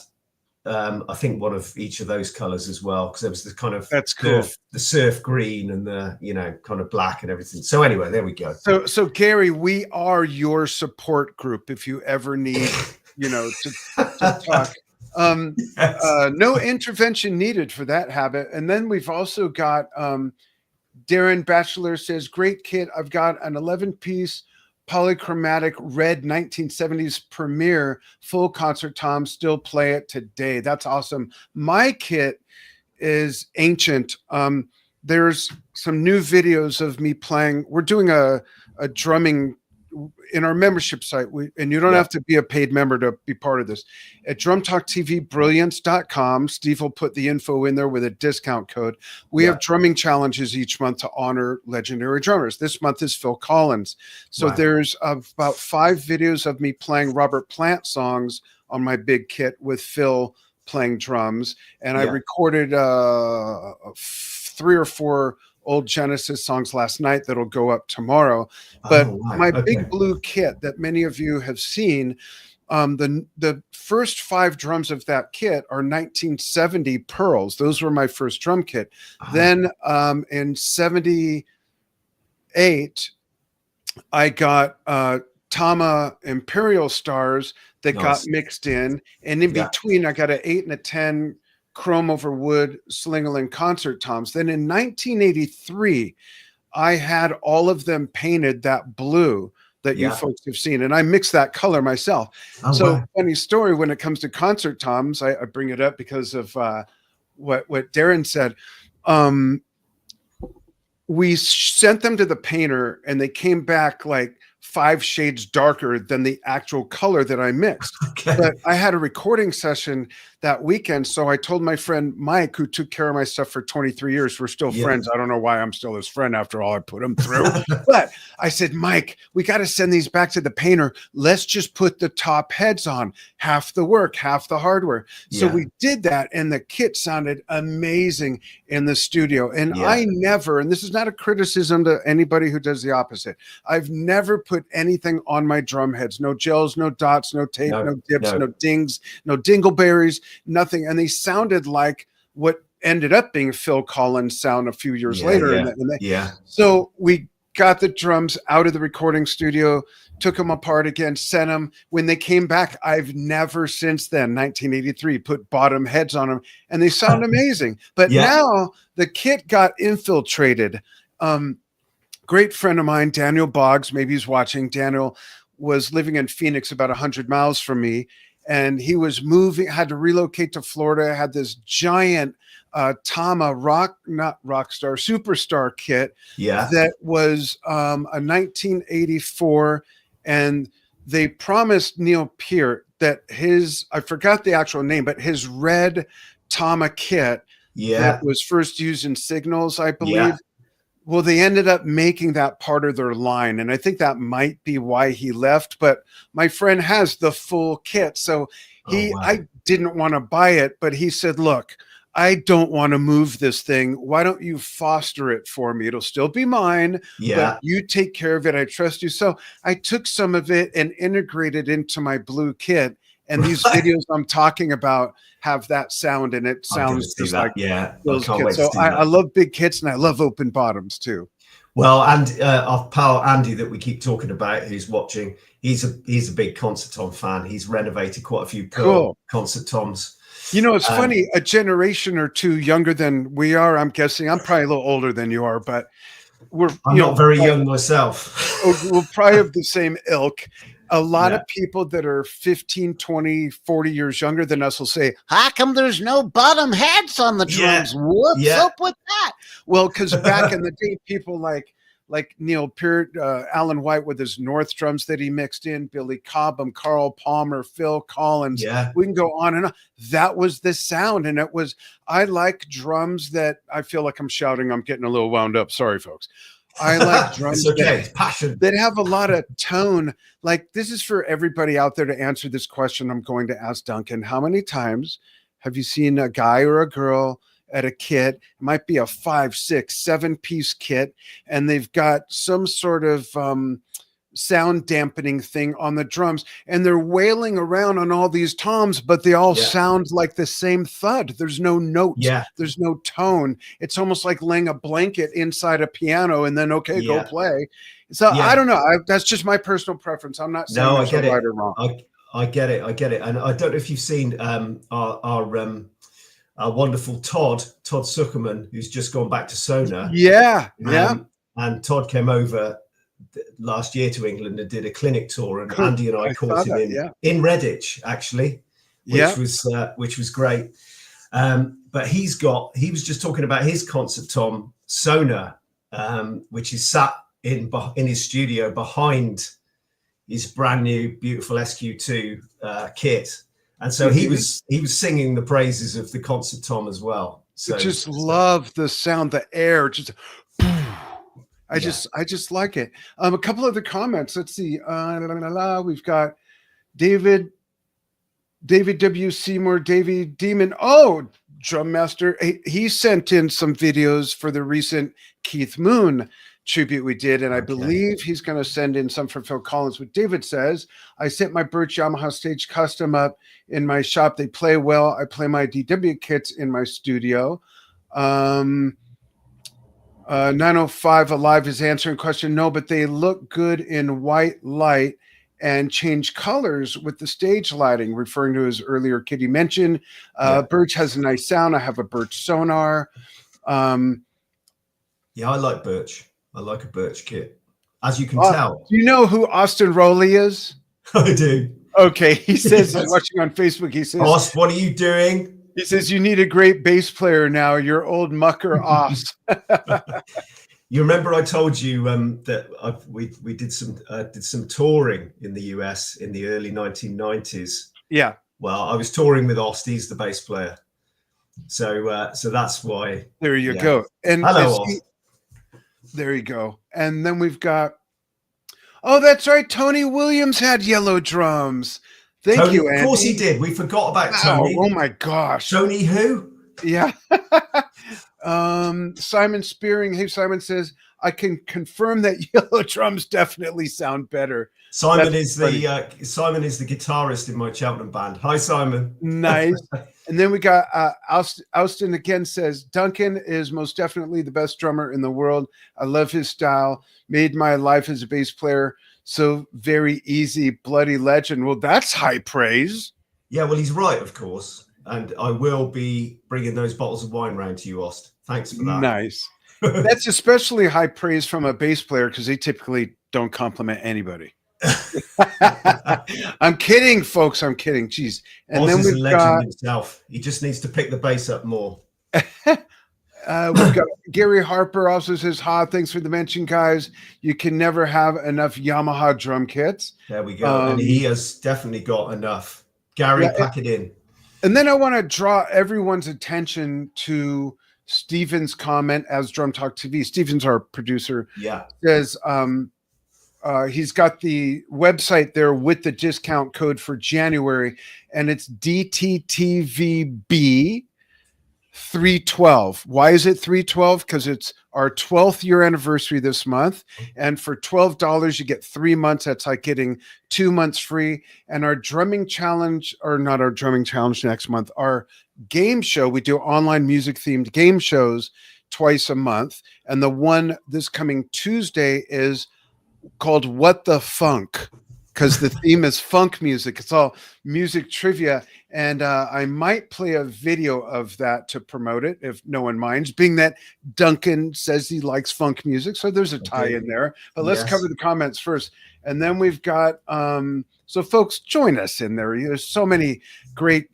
[SPEAKER 2] I think one of each of those colors as well, because there was the kind of the surf green and the kind of black and everything. So anyway, there we go.
[SPEAKER 1] So Gary, we are your support group if you ever need to talk. No intervention needed for that habit. And then we've also got Darren Batchelor says, great kit. I've got an 11-piece polychromatic red 1970s Premier full concert toms, still play it today. That's awesome. My kit is ancient. There's some new videos of me playing. We're doing a drumming in our membership site. And you don't have to be a paid member to be part of this. At drumtalktvbrilliance.com, Steve will put the info in there with a discount code. We have drumming challenges each month to honor legendary drummers. This month is Phil Collins. So there's about 5 videos of me playing Robert Plant songs on my big kit with Phil playing drums. And I recorded 3 or 4 old Genesis songs last night that'll go up tomorrow. But my big blue kit that many of you have seen, the first 5 drums of that kit are 1970 pearls. Those were my first drum kit. Then in 78, I got Tama Imperial Stars that got mixed in. And in between, I got an 8 and a 10 chrome over wood Slingerland concert toms. Then in 1983, I had all of them painted that blue that you folks have seen, and I mixed that color myself. Funny story when it comes to concert toms, I bring it up because of what Darren said. We sent them to the painter, and they came back like 5 shades darker than the actual color that I mixed. But I had a recording session that weekend. So I told my friend Mike, who took care of my stuff for 23 years, we're still friends. I don't know why I'm still his friend after all I put him through. But I said, Mike, we got to send these back to the painter. Let's just put the top heads on. Half the work, half the hardware. So we did that, and the kit sounded amazing in the studio. And I never, and this is not a criticism to anybody who does the opposite, I've never put anything on my drum heads. No gels, no dots, no tape, no dips, no dings, no dingleberries, nothing. And they sounded like what ended up being Phil Collins' sound a few years later. So we got the drums out of the recording studio, took them apart again, sent them. When they came back, I've never since then, 1983, put bottom heads on them, and they sound amazing. But now the kit got infiltrated. Great friend of mine, Daniel Boggs, maybe he's watching. Daniel was living in Phoenix, about 100 miles from me, and he was moving, had to relocate to Florida, had this giant Tama superstar kit that was a 1984, and they promised Neil Peart that his, I forgot the actual name, but his red Tama kit that was first used in Signals, I believe. Well, they ended up making that part of their line, and I think that might be why he left. But my friend has the full kit, so I didn't want to buy it, but he said, look, I don't want to move this thing. Why don't you foster it for me? It'll still be mine, but you take care of it. I trust you. So I took some of it and integrated into my blue kit. And these videos I'm talking about have that sound, and it sounds just like those kits. So I love big kits, and I love open bottoms too.
[SPEAKER 2] Well, and our pal Andy that we keep talking about, who's watching, he's a big concert tom fan. He's renovated quite a few concert toms.
[SPEAKER 1] You know, it's funny, a generation or two younger than we are, I'm guessing. I'm probably a little older than you are, but
[SPEAKER 2] I'm not very young myself.
[SPEAKER 1] We're probably of the same ilk. A lot of people that are 15, 20, 40 years younger than us will say, how come there's no bottom heads on the drums? What's up with that? Well, because back in the day, people like Neil Peart, Alan White with his North drums that he mixed in, Billy Cobham, Carl Palmer, Phil Collins. We can go on and on. That was the sound. And I like drums that, I feel like I'm shouting. I'm getting a little wound up. Sorry, folks. I like drums
[SPEAKER 2] passion
[SPEAKER 1] that have a lot of tone. Like, this is for everybody out there to answer this question I'm going to ask Duncan. How many times have you seen a guy or a girl at a kit? It might be a 5, 6, 7-piece kit, and they've got some sort of sound dampening thing on the drums, and they're wailing around on all these toms, but they all sound like the same thud. There's no notes. There's no tone. It's almost like laying a blanket inside a piano and then, go play. So I don't know. That's just my personal preference. I'm not saying
[SPEAKER 2] I get it.
[SPEAKER 1] Right or wrong.
[SPEAKER 2] I get it. And I don't know if you've seen our wonderful Todd Zuckerman, who's just gone back to Sona.
[SPEAKER 1] Yeah.
[SPEAKER 2] And Todd came over last year to England and did a clinic tour, and Andy and I caught him in Redditch, actually, which was great. But he was just talking about his concert tom Sona, which is sat in his studio behind his brand new beautiful SQ2 kit, and so he was singing the praises of the concert tom as well. So
[SPEAKER 1] just love the sound, the air, just I just like it. A couple other comments. Let's see. We've got David W. Seymour, Davey Demon. Oh, Drum Master. He sent in some videos for the recent Keith Moon tribute we did, and I believe he's going to send in some for Phil Collins. What David says, I set my Birch Yamaha Stage Custom up in my shop. They play well. I play my DW kits in my studio. 905 Alive is answering question. No, but they look good in white light and change colors with the stage lighting, referring to his earlier kit he mentioned. Birch has a nice sound. I have a Birch Sonar.
[SPEAKER 2] I like Birch. I like a Birch kit, as you can tell.
[SPEAKER 1] Do you know who Austin Rowley is?
[SPEAKER 2] I do.
[SPEAKER 1] Okay, he says he's watching on Facebook. He says,
[SPEAKER 2] Oss, what are you doing?
[SPEAKER 1] He says, you need a great bass player now. You're old mucker Oss.
[SPEAKER 2] You remember I told you that we did some touring in the US in the early 1990s.
[SPEAKER 1] Yeah.
[SPEAKER 2] Well, I was touring with Oss. He's the bass player. So that's why.
[SPEAKER 1] There you go. And
[SPEAKER 2] hello, Oss.
[SPEAKER 1] There you go. And then we've got, oh, that's right. Tony Williams had yellow drums. Thank you, Andy.
[SPEAKER 2] Of course he did. We forgot about Tony.
[SPEAKER 1] Oh my gosh.
[SPEAKER 2] Tony who?
[SPEAKER 1] Yeah. Simon Spearing. Hey, Simon says, I can confirm that yellow drums definitely sound better.
[SPEAKER 2] Simon is the guitarist in my Cheltenham band. Hi, Simon.
[SPEAKER 1] Nice. And then we got Austin again says, Duncan is most definitely the best drummer in the world. I love his style. Made my life as a bass player so very easy. Bloody legend. Well, that's high praise.
[SPEAKER 2] Yeah, well, he's right, of course. And I will be bringing those bottles of wine round to you, Ost. Thanks for that.
[SPEAKER 1] Nice. That's especially high praise from a bass player because they typically don't compliment anybody. I'm kidding, folks. I'm kidding. Jeez. And
[SPEAKER 2] Oz
[SPEAKER 1] then
[SPEAKER 2] is
[SPEAKER 1] we've
[SPEAKER 2] a legend
[SPEAKER 1] got
[SPEAKER 2] himself. He just needs to pick the bass up more.
[SPEAKER 1] we've got Gary Harper also says, "Ha, thanks for the mention, guys. You can never have enough Yamaha drum kits."
[SPEAKER 2] There we go. And he has definitely got enough. Gary, pack it in.
[SPEAKER 1] And then I want to draw everyone's attention to Steven's comment as Drum Talk TV. Steven's our producer.
[SPEAKER 2] Yeah.
[SPEAKER 1] Says he's got the website there with the discount code for January, and it's DTTVB 312. Why is it 312? Because it's our 12th year anniversary this month, and for $12 you get 3 months. That's like getting 2 months free. And our drumming challenge, or not our drumming challenge next month, our game show, we do online music themed game shows twice a month, and the one this coming Tuesday is called What the Funk, because the theme is funk music. It's all music trivia, and I might play a video of that to promote it if no one minds, being that Duncan says he likes funk music, so there's a tie in there. But let's cover the comments first, and then we've got so folks, join us in there. There's so many great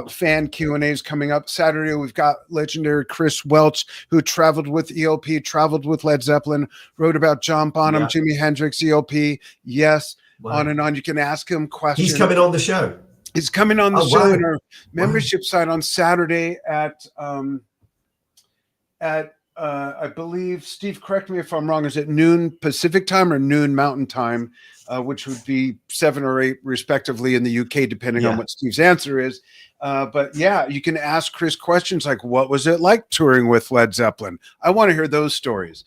[SPEAKER 1] fan Q&As coming up. Saturday, we've got legendary Chris Welch, who traveled with ELP, traveled with Led Zeppelin, wrote about John Bonham, Jimi Hendrix, ELP. Yes, on and on. You can ask him questions.
[SPEAKER 2] He's coming on the show.
[SPEAKER 1] He's coming on the show in our membership site on Saturday at I believe, Steve, correct me if I'm wrong, is it noon Pacific time or noon Mountain time, which would be 7 or 8 respectively in the UK, depending on what Steve's answer is. But yeah, you can ask Chris questions like, what was it like touring with Led Zeppelin? I want to hear those stories.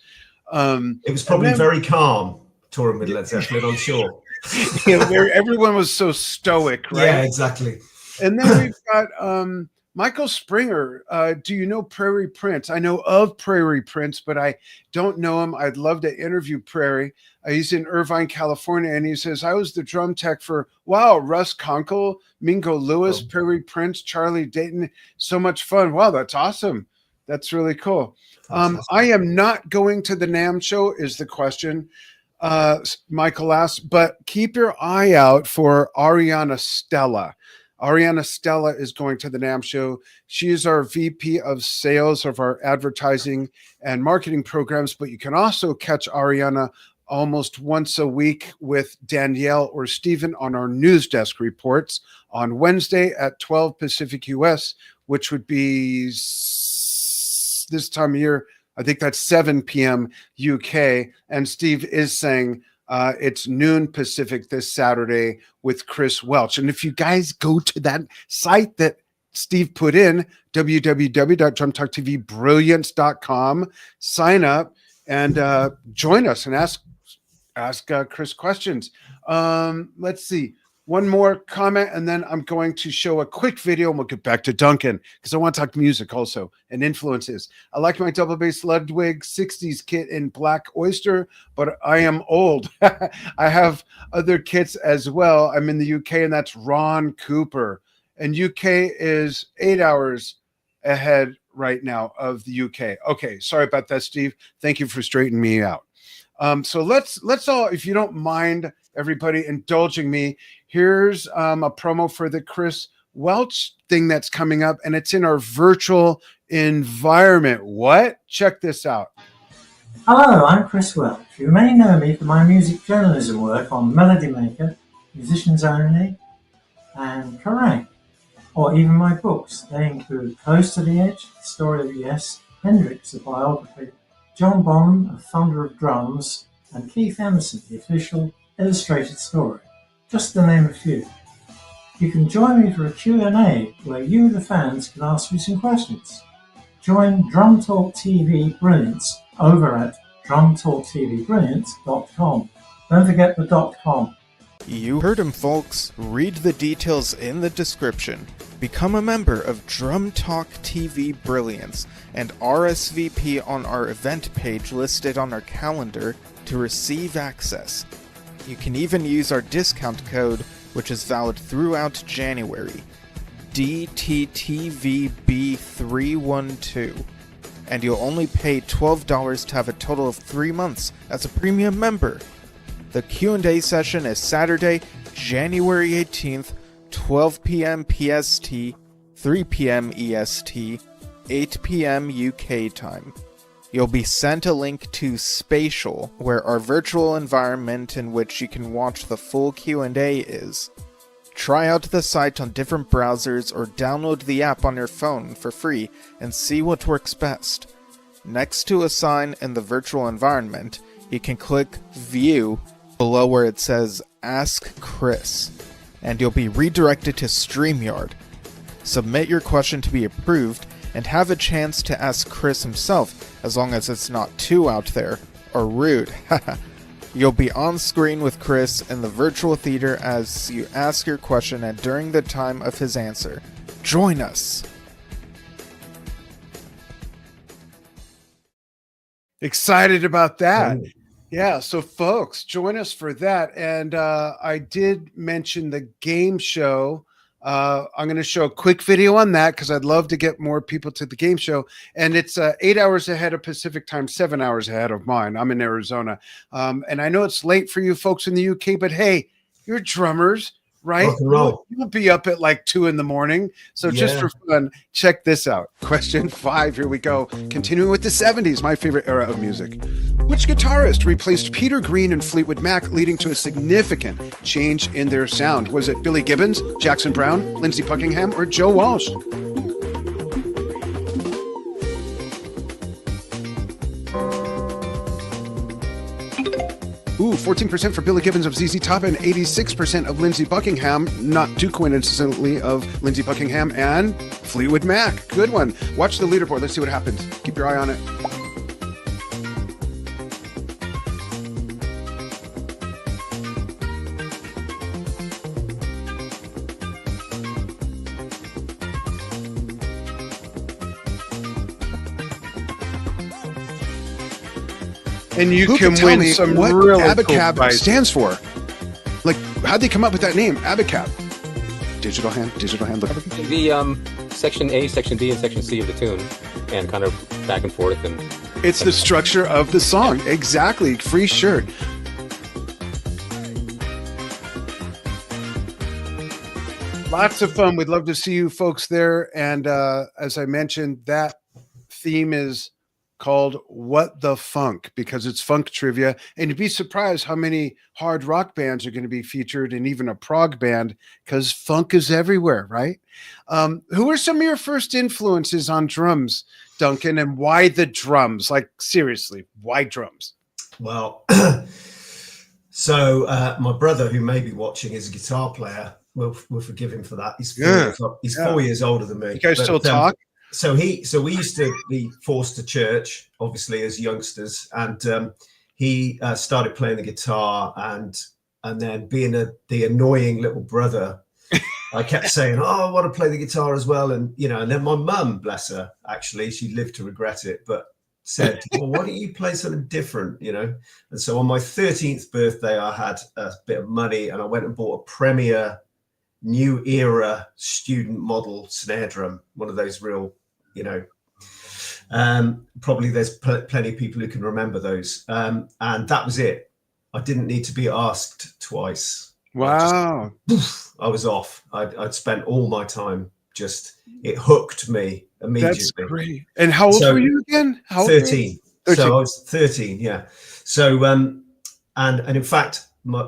[SPEAKER 2] It was probably very calm touring with Led Zeppelin, I'm sure.
[SPEAKER 1] Everyone was so stoic, right?
[SPEAKER 2] Yeah, exactly.
[SPEAKER 1] And then we've got Michael Springer. Do you know Prairie Prince? I know of Prairie Prince, but I don't know him. I'd love to interview Prairie. He's in Irvine, California, and he says, I was the drum tech for, Russ Conkle, Mingo Lewis, Prairie Prince, Charlie Dayton. So much fun. Wow, that's awesome. That's really cool. I am not going to the NAMM show is the question. Michael asks, but keep your eye out for Ariana Stella. Ariana Stella is going to the NAMM show. She is our VP of sales of our advertising and marketing programs, but you can also catch Ariana almost once a week with Danielle or Stephen on our news desk reports on Wednesday at 12 Pacific US, which would be this time of year. I think that's 7 p.m. UK. And Steve is saying it's noon Pacific this Saturday with Chris Welch. And if you guys go to that site that Steve put in, www.drumtalktvbrilliance.com, sign up and join us and ask Chris questions. Let's see. One more comment, and then I'm going to show a quick video, and we'll get back to Duncan because I want to talk music also and influences. I like my double bass Ludwig 60s kit in Black Oyster, but I am old. I have other kits as well. I'm in the UK, and that's Ron Cooper. And UK is 8 hours ahead right now of the UK. Okay, sorry about that, Steve. Thank you for straightening me out. So let's all, if you don't mind, everybody indulging me, here's a promo for the Chris Welch thing that's coming up, and it's in our virtual environment. What? Check this out.
[SPEAKER 4] Hello, I'm Chris Welch. You may know me for my music journalism work on Melody Maker, Musicians Only, and Correct, or even my books. They include Close to the Edge, The Story of Yes, Hendrix, a biography, John Bonham, A Thunder of Drums, and Keith Emerson, the official illustrated story, just to name a few. You can join me for a Q&A where you, the fans, can ask me some questions. Join Drum Talk TV Brilliance over at drumtalktvbrilliance.com. Don't forget the .com.
[SPEAKER 5] You heard him, folks. Read the details in the description. Become a member of Drum Talk TV Brilliance and RSVP on our event page listed on our calendar to receive access. You can even use our discount code, which is valid throughout January, DTTVB312, and you'll only pay $12 to have a total of 3 months as a premium member. The Q&A session is Saturday, January 18th, 12 p.m. PST, 3 p.m. EST, 8 p.m. UK time. You'll be sent a link to Spatial, where our virtual environment in which you can watch the full Q&A is. Try out the site on different browsers or download the app on your phone for free and see what works best. Next to a sign in the virtual environment, you can click View below where it says Ask Chris, and you'll be redirected to StreamYard. Submit your question to be approved and have a chance to ask Chris himself, as long as it's not too out there or rude. You'll be on screen with Chris in the virtual theater as you ask your question and during the time of his answer. Join us!
[SPEAKER 1] Excited about that. Yeah, so folks, join us for that. And I did mention the game show. I'm going to show a quick video on that because I'd love to get more people to the game show. And it's 8 hours ahead of Pacific time, 7 hours ahead of mine. I'm in Arizona. And I know it's late for you folks in the UK, but hey, you're drummers, right?
[SPEAKER 2] Rock and roll.
[SPEAKER 1] You'll be up at like 2 a.m. So just for fun, check this out. Question 5, here we go. Continuing with the 70s, my favorite era of music. Which guitarist replaced Peter Green and Fleetwood Mac, leading to a significant change in their sound? Was it Billy Gibbons, Jackson Browne, Lindsey Buckingham, or Joe Walsh? Ooh, 14% for Billy Gibbons of ZZ Top and 86% of Lindsey Buckingham, not too coincidentally, of Lindsey Buckingham and Fleetwood Mac. Good one. Watch the leaderboard. Let's see what happens. Keep your eye on it. And you can win some what really Abacab cool stands for. Like, how'd they come up with that name, Abacab? Digital hand. Look.
[SPEAKER 6] The section A, section B, and section C of the tune, and kind of back and forth. And
[SPEAKER 1] it's the structure of the song. Exactly. Free shirt. lots of fun. We'd love to see you folks there. And as I mentioned, that theme is called What the Funk, because it's funk trivia. And you'd be surprised how many hard rock bands are going to be featured, and even a prog band, because funk is everywhere, right? Who are some of your first influences on drums, Duncan, and why the drums? Like, seriously, why drums?
[SPEAKER 2] Well, so my brother, who may be watching, is a guitar player. We'll forgive him for that. He's 4 years older than me.
[SPEAKER 1] You guys still talk?
[SPEAKER 2] So we used to be forced to church, obviously, as youngsters, and he started playing the guitar, and then being the annoying little brother, I kept saying, "Oh, I want to play the guitar as well," and and then my mum, bless her, actually, she lived to regret it, but said, "Well, why don't you play something different?" And so on my 13th birthday, I had a bit of money, and I went and bought a Premier new era student model snare drum, one of those real, probably there's plenty of people who can remember those, and that was it. I didn't need to be asked twice.
[SPEAKER 1] Wow.
[SPEAKER 2] I was off. I'd spent all my time, it hooked me immediately.
[SPEAKER 1] That's great. And how old were you again?
[SPEAKER 2] 13. So I was 13, yeah. So and in fact, my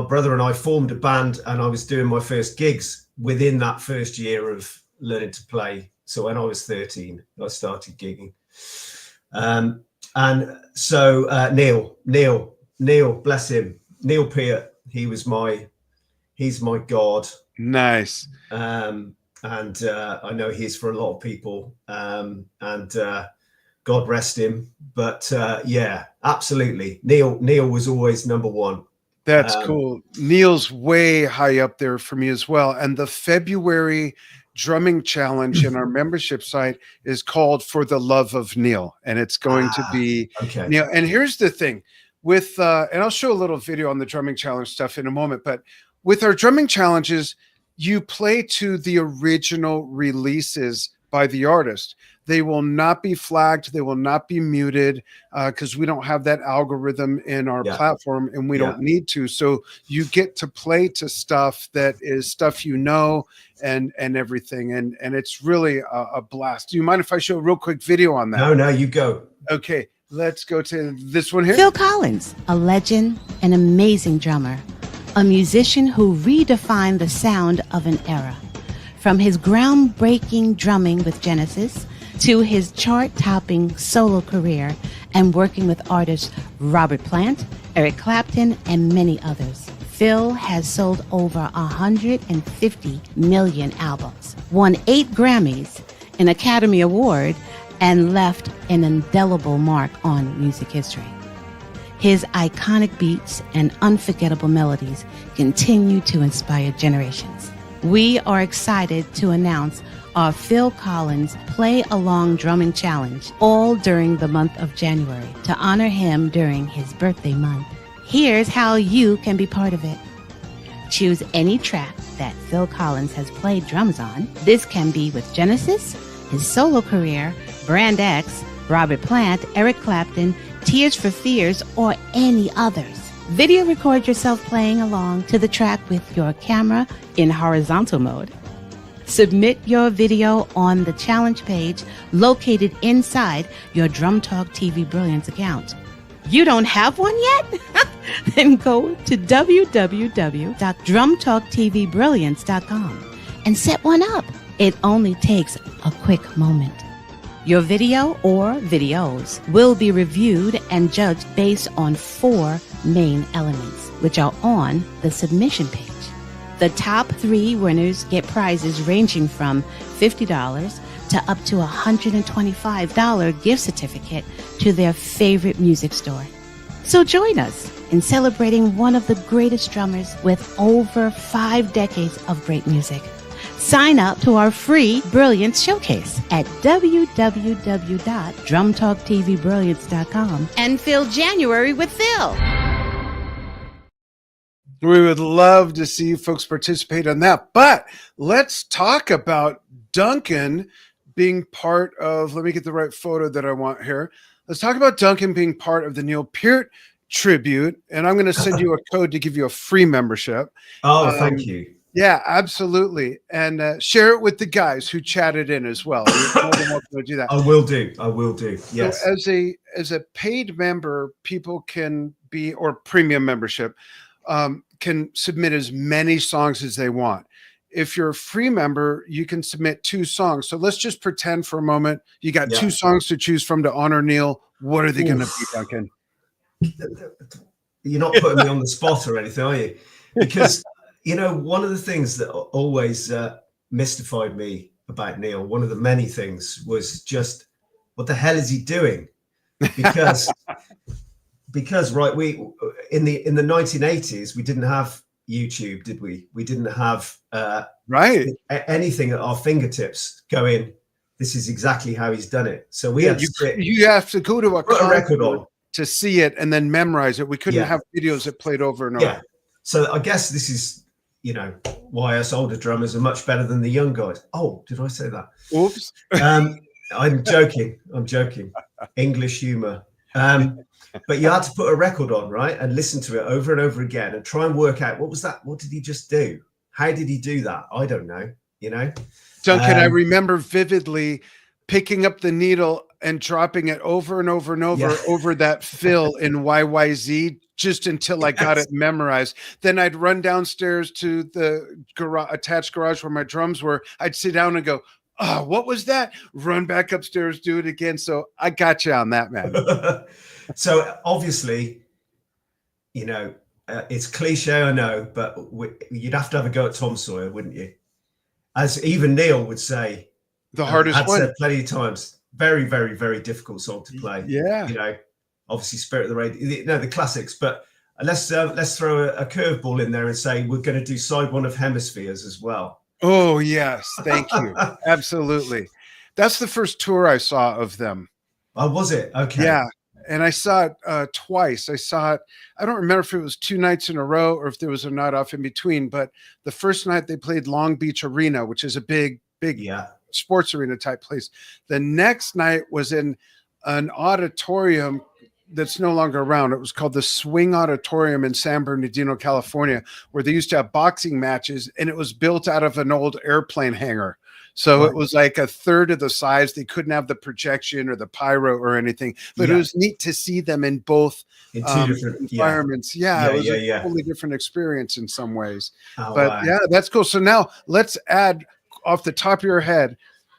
[SPEAKER 2] brother and I formed a band, and I was doing my first gigs within that first year of learning to play. So when I was 13, I started gigging. And so Neil, bless him, Neil Peart, he's my god.
[SPEAKER 1] Nice.
[SPEAKER 2] And I know he's for a lot of people. And God rest him. But yeah, absolutely. Neil was always number one.
[SPEAKER 1] That's cool. Neil's way high up there for me as well. And the February drumming challenge in our membership site is called For the Love of Neil. And it's going to be Neil. And here's the thing with, and I'll show a little video on the drumming challenge stuff in a moment, but with our drumming challenges, you play to the original releases by the artist. They will not be flagged. They will not be muted because we don't have that algorithm in our platform, and we don't need to. So you get to play to stuff that is stuff and everything. And it's really a blast. Do you mind if I show a real quick video on that?
[SPEAKER 2] No, you go.
[SPEAKER 1] Okay, let's go to this one here.
[SPEAKER 7] Phil Collins, a legend, an amazing drummer, a musician who redefined the sound of an era. From his groundbreaking drumming with Genesis to his chart-topping solo career and working with artists Robert Plant, Eric Clapton, and many others, Phil has sold over 150 million albums, won 8 Grammys, an Academy Award, and left an indelible mark on music history. His iconic beats and unforgettable melodies continue to inspire generations. We are excited to announce our Phil Collins Play Along Drumming Challenge, all during the month of January, to honor him during his birthday month. Here's how you can be part of it. Choose any track that Phil Collins has played drums on. This can be with Genesis, his solo career, Brand X, Robert Plant, Eric Clapton, Tears for Fears, or any others. Video record yourself playing along to the track with your camera in horizontal mode. Submit your video on the challenge page located inside your Drum Talk TV Brilliance account. You don't have one yet? Then go to www.drumtalktvbrilliance.com and set one up. It only takes a quick moment. Your video or videos will be reviewed and judged based on 4 main elements, which are on the submission page. The top 3 winners get prizes ranging from $50 to up to $125 gift certificate to their favorite music store. So join us in celebrating one of the greatest drummers with over 5 decades of great music. Sign up to our free Brilliance Showcase at www.drumtalktvbrilliance.com and fill January with Phil.
[SPEAKER 1] We would love to see you folks participate on that. But let's talk about Duncan being part of, let me get the right photo that I want here. Let's talk about Duncan being part of the Neil Peart tribute. And I'm going to send you a code to give you a free membership.
[SPEAKER 2] Oh, thank you.
[SPEAKER 1] Yeah, absolutely. And share it with the guys who chatted in as well. You're more than welcome to do that.
[SPEAKER 2] I will do. I will do. Yes.
[SPEAKER 1] So as a paid member, people can be, or premium membership, can submit as many songs as they want. If you're a free member, you can submit 2 songs. So let's just pretend for a moment you got 2 songs to choose from to honor Neil. What are they going to be, Duncan?
[SPEAKER 2] You're not putting me on the spot or anything, are you? Because, one of the things that always mystified me about Neil, one of the many things, was just, what the hell is he doing? Because right, we in the 1980s, we didn't have YouTube, did we? We didn't have anything at our fingertips going, this is exactly how he's done it. So we had
[SPEAKER 1] you have to go to a
[SPEAKER 2] record on
[SPEAKER 1] to see it and then memorize it. We couldn't have videos that played over and over.
[SPEAKER 2] Yeah. So I guess this is, why us older drummers are much better than the young guys. Oh, did I say that?
[SPEAKER 1] Oops.
[SPEAKER 2] I'm joking. English humor. But you had to put a record on, right? And listen to it over and over again and try and work out, what was that? What did he just do? How did he do that? I don't know,
[SPEAKER 1] Duncan, I remember vividly picking up the needle and dropping it over and over and over that fill in YYZ just until I got it memorized. Then I'd run downstairs to the attached garage where my drums were. I'd sit down and go, oh, what was that? Run back upstairs, do it again. So I got you on that, man.
[SPEAKER 2] So obviously, it's cliche, I know, but you'd have to have a go at Tom Sawyer, wouldn't you? As even Neil would say,
[SPEAKER 1] the hardest one.
[SPEAKER 2] I'd said plenty of times, very, very, very difficult song to play.
[SPEAKER 1] Yeah.
[SPEAKER 2] Obviously Spirit of the Radio, the classics, but let's throw a curveball in there and say we're going to do side 1 of Hemispheres as well.
[SPEAKER 1] Oh, yes. Thank you. Absolutely. That's the first tour I saw of them.
[SPEAKER 2] Oh, was it? Okay.
[SPEAKER 1] Yeah. And I saw it twice. I saw it, I don't remember if it was 2 nights in a row or if there was a night off in between, but the first night they played Long Beach Arena, which is a big sports arena type place. The next night was in an auditorium that's no longer around. It was called the Swing Auditorium in San Bernardino, California, where they used to have boxing matches, and it was built out of an old airplane hangar. So it was like a third of the size. They couldn't have the projection or the pyro or anything, but it was neat to see them in both
[SPEAKER 2] in 2 different
[SPEAKER 1] environments. Yeah, it was a totally different experience in some ways. That's cool. So now let's add, off the top of your head,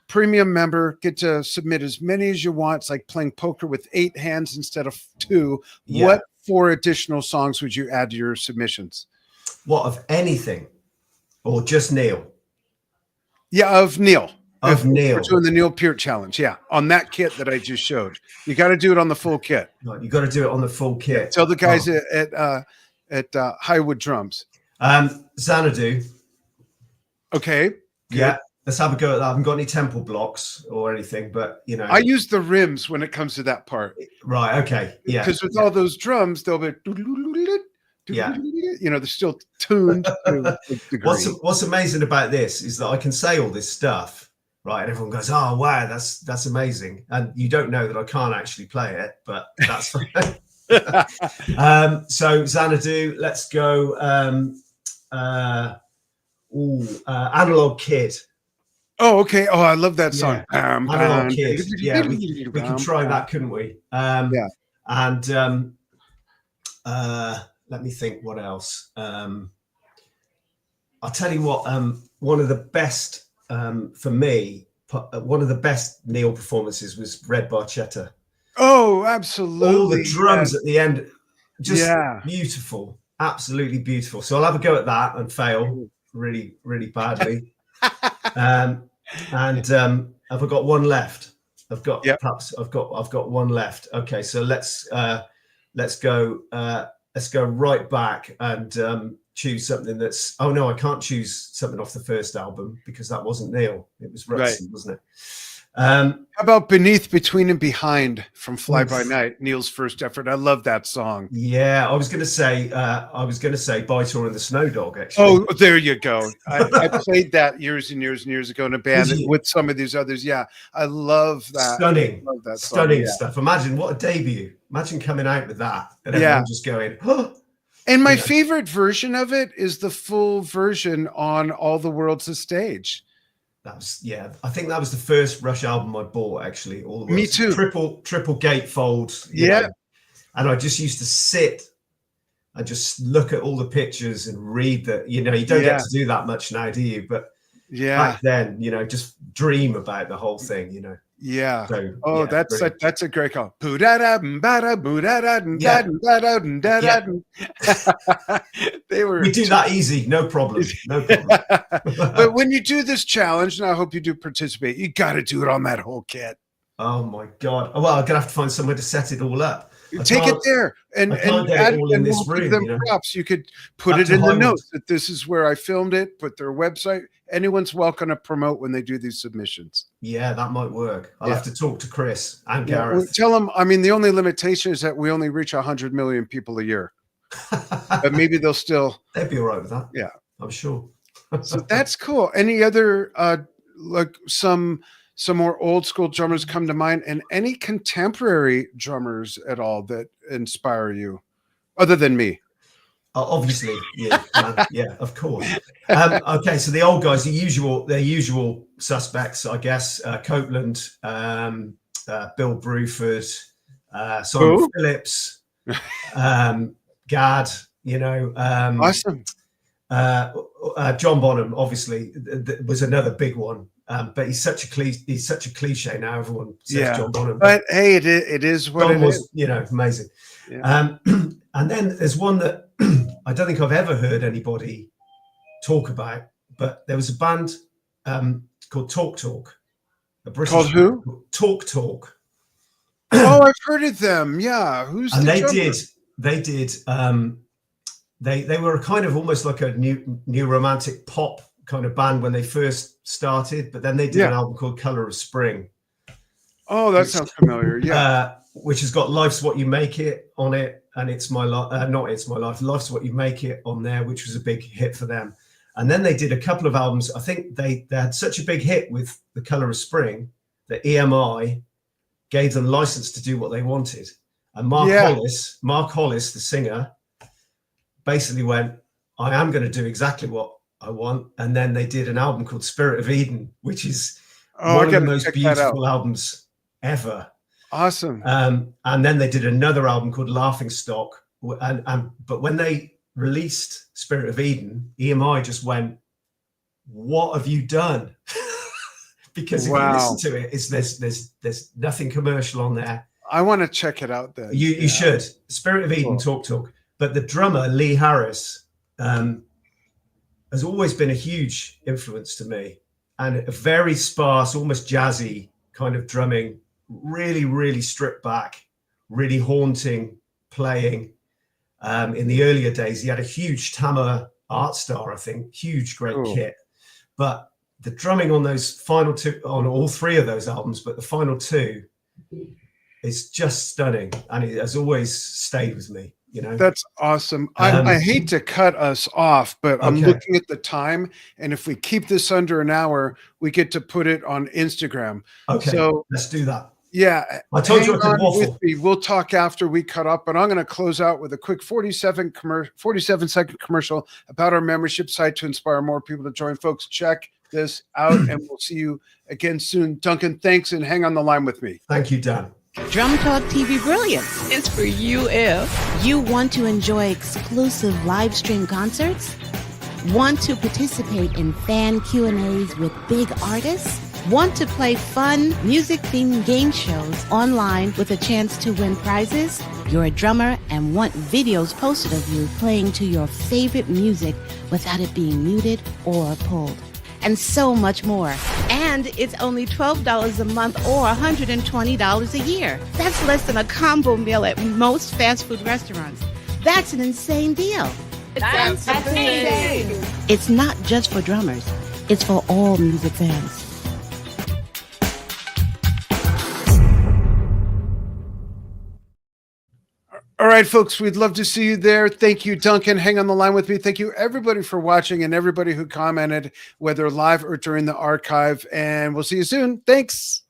[SPEAKER 1] premium member, get to submit as many as you want. It's like playing poker with 8 hands instead of 2. What 4 additional songs would you add to your submissions?
[SPEAKER 2] What, of anything, or just Neil?
[SPEAKER 1] Yeah, of Neil.
[SPEAKER 2] Neil.
[SPEAKER 1] We're doing the Neil Peart challenge. Yeah, on that kit that I just showed. You got to do it on the full kit.
[SPEAKER 2] Right, you got to do it on the full kit.
[SPEAKER 1] Tell the guys at Highwood Drums.
[SPEAKER 2] Xanadu.
[SPEAKER 1] Okay. Good.
[SPEAKER 2] Yeah, let's have a go at that. I haven't got any temple blocks or anything, but
[SPEAKER 1] I use the rims when it comes to that part.
[SPEAKER 2] Right. Okay. Yeah.
[SPEAKER 1] Because with all those drums, they'll be. They're still tuned.
[SPEAKER 2] What's amazing about this is that I can say all this stuff, right? And everyone goes, "Oh, wow, that's amazing!" And you don't know that I can't actually play it, but that's fine. So Xanadu, let's go. Analog Kid.
[SPEAKER 1] Oh, okay. Oh, I love that song.
[SPEAKER 2] Analog Kid. Yeah, we could try that, couldn't we? And let me think what else. I'll tell you what, one of the best, for me, one of the best Neil performances was Red Barchetta.
[SPEAKER 1] Oh, absolutely.
[SPEAKER 2] All the drums at the end, just beautiful, absolutely beautiful. So I'll have a go at that and fail really, really badly. And have I got one left? I've got one left. Okay, so let's go right back and choose something that's. Oh no, I can't choose something off the first album because that wasn't Neil. It was Rutsey, wasn't it?
[SPEAKER 1] How about Beneath, Between and Behind from Fly By Night, Neil's first effort? I love that song.
[SPEAKER 2] Yeah, I was going to say Bytor and the Snow Dog, actually.
[SPEAKER 1] Oh, there you go. I played that years and years and years ago in a band with some of these others. Yeah, I love that.
[SPEAKER 2] Stunning.
[SPEAKER 1] I love that song.
[SPEAKER 2] Stunning stuff. Imagine what a debut. Imagine coming out with that and everyone just going, oh,
[SPEAKER 1] And my
[SPEAKER 2] Yeah.
[SPEAKER 1] favorite version of it is the full version on All the World's a Stage.
[SPEAKER 2] That was, yeah, I think that was the first Rush album I bought, actually. All the
[SPEAKER 1] Me
[SPEAKER 2] World's
[SPEAKER 1] too.
[SPEAKER 2] Triple gatefold. you
[SPEAKER 1] Yeah.
[SPEAKER 2] know. And I just used to sit and just look at all the pictures and read that. You don't
[SPEAKER 1] Yeah.
[SPEAKER 2] get to do that much now, do you? But
[SPEAKER 1] Yeah.
[SPEAKER 2] back then, just dream about the whole thing,
[SPEAKER 1] Yeah.
[SPEAKER 2] So,
[SPEAKER 1] Oh,
[SPEAKER 2] yeah, brilliant.
[SPEAKER 1] that's a great call. They were.
[SPEAKER 2] We do that easy, no problem. No problem.
[SPEAKER 1] But when you do this challenge, and I hope you do participate, you got to do it on that whole kit.
[SPEAKER 2] Oh my God. Well, I'm gonna have to find somewhere to set it all up.
[SPEAKER 1] Take it there and
[SPEAKER 2] I can't get it all in this
[SPEAKER 1] we'll give
[SPEAKER 2] room,
[SPEAKER 1] them props. You could put
[SPEAKER 2] Up
[SPEAKER 1] it
[SPEAKER 2] to
[SPEAKER 1] in the
[SPEAKER 2] Hollywood.
[SPEAKER 1] notes that this is where I filmed it, put their website. Anyone's welcome to promote when they do these submissions.
[SPEAKER 2] Yeah, that might work. I'll
[SPEAKER 1] Yeah.
[SPEAKER 2] have to talk to Chris and
[SPEAKER 1] Yeah,
[SPEAKER 2] Gareth.
[SPEAKER 1] tell them, I mean, the only limitation is that we only reach 100 million people a year, but maybe they'll still.
[SPEAKER 2] They'd be all right with that.
[SPEAKER 1] Yeah.
[SPEAKER 2] I'm sure.
[SPEAKER 1] So that's cool. Any other like some more old school drummers come to mind, and any contemporary drummers at all that inspire you other than me?
[SPEAKER 2] Obviously, yeah, yeah, of course. Okay, so the old guys, the usual suspects, I guess. Copeland, Bill Bruford, Simon
[SPEAKER 1] Who?
[SPEAKER 2] Phillips, Gad.
[SPEAKER 1] Awesome.
[SPEAKER 2] John Bonham, obviously, was another big one. But he's such a cliche now. Everyone says
[SPEAKER 1] Yeah.
[SPEAKER 2] John Bonham.
[SPEAKER 1] But hey, it is what
[SPEAKER 2] John
[SPEAKER 1] it
[SPEAKER 2] was,
[SPEAKER 1] is.
[SPEAKER 2] amazing.
[SPEAKER 1] Yeah.
[SPEAKER 2] And then there's one that I don't think I've ever heard anybody talk about, but there was a band called Talk Talk. A British
[SPEAKER 1] Called who?
[SPEAKER 2] Talk Talk.
[SPEAKER 1] Oh, I've heard of them. Yeah. Who's
[SPEAKER 2] And
[SPEAKER 1] the
[SPEAKER 2] they
[SPEAKER 1] drummer?
[SPEAKER 2] they were kind of almost like a new romantic pop kind of band when they first started, but then they did an album called Color of Spring.
[SPEAKER 1] Oh, that sounds familiar. Yeah.
[SPEAKER 2] Which has got Life's What You Make It on it, and It's My Life, not It's My Life, Life's What You Make It on there, which was a big hit for them. And then they did a couple of albums. I think they had such a big hit with The Color of Spring that EMI gave them license to do what they wanted. And Mark Hollis, the singer, basically went, I am going to do exactly what I want. And then they did an album called Spirit of Eden, which is one of the most beautiful albums ever.
[SPEAKER 1] Awesome.
[SPEAKER 2] And then they did another album called Laughing Stock. But when they released Spirit of Eden, EMI just went, what have you done? Because if you listen to it, there's nothing commercial on there.
[SPEAKER 1] I want to check it out then.
[SPEAKER 2] You should. Spirit of Eden,
[SPEAKER 1] Cool.
[SPEAKER 2] Talk. But the drummer, Lee Harris, has always been a huge influence to me. And a very sparse, almost jazzy kind of drumming, really, really stripped back, really haunting playing. In the earlier days, he had a huge Tama Art Star, I think, huge, great kit. But the drumming on those final two, on all three of those albums, but the final two, is just stunning, and it has always stayed with me.
[SPEAKER 1] That's awesome. I hate to cut us off, but I'm looking at the time, and if we keep this under an hour, we get to put it on Instagram.
[SPEAKER 2] Okay,
[SPEAKER 1] so
[SPEAKER 2] let's do that.
[SPEAKER 1] Yeah,
[SPEAKER 2] I told you I
[SPEAKER 1] hang
[SPEAKER 2] could
[SPEAKER 1] on
[SPEAKER 2] waffle.
[SPEAKER 1] with me. We'll talk after we cut up, but I'm going to close out with a quick 47-second commercial about our membership site to inspire more people to join. Folks, check this out, and we'll see you again soon. Duncan, thanks, and hang on the line with me.
[SPEAKER 2] Thank you, Dan.
[SPEAKER 7] Drum Talk TV Brilliance is for you if you want to enjoy exclusive live stream concerts, want to participate in fan Q&As with big artists, want to play fun music-themed game shows online with a chance to win prizes, you're a drummer and want videos posted of you playing to your favorite music without it being muted or pulled, and so much more. And it's only $12 a month or $120 a year. That's less than a combo meal at most fast food restaurants. That's an insane deal.
[SPEAKER 8] That's insane.
[SPEAKER 7] It's not just for drummers. It's for all music fans.
[SPEAKER 1] All right, folks, we'd love to see you there. Thank you, Duncan. Hang on the line with me. Thank you, everybody, for watching and everybody who commented, whether live or during the archive. And we'll see you soon. Thanks.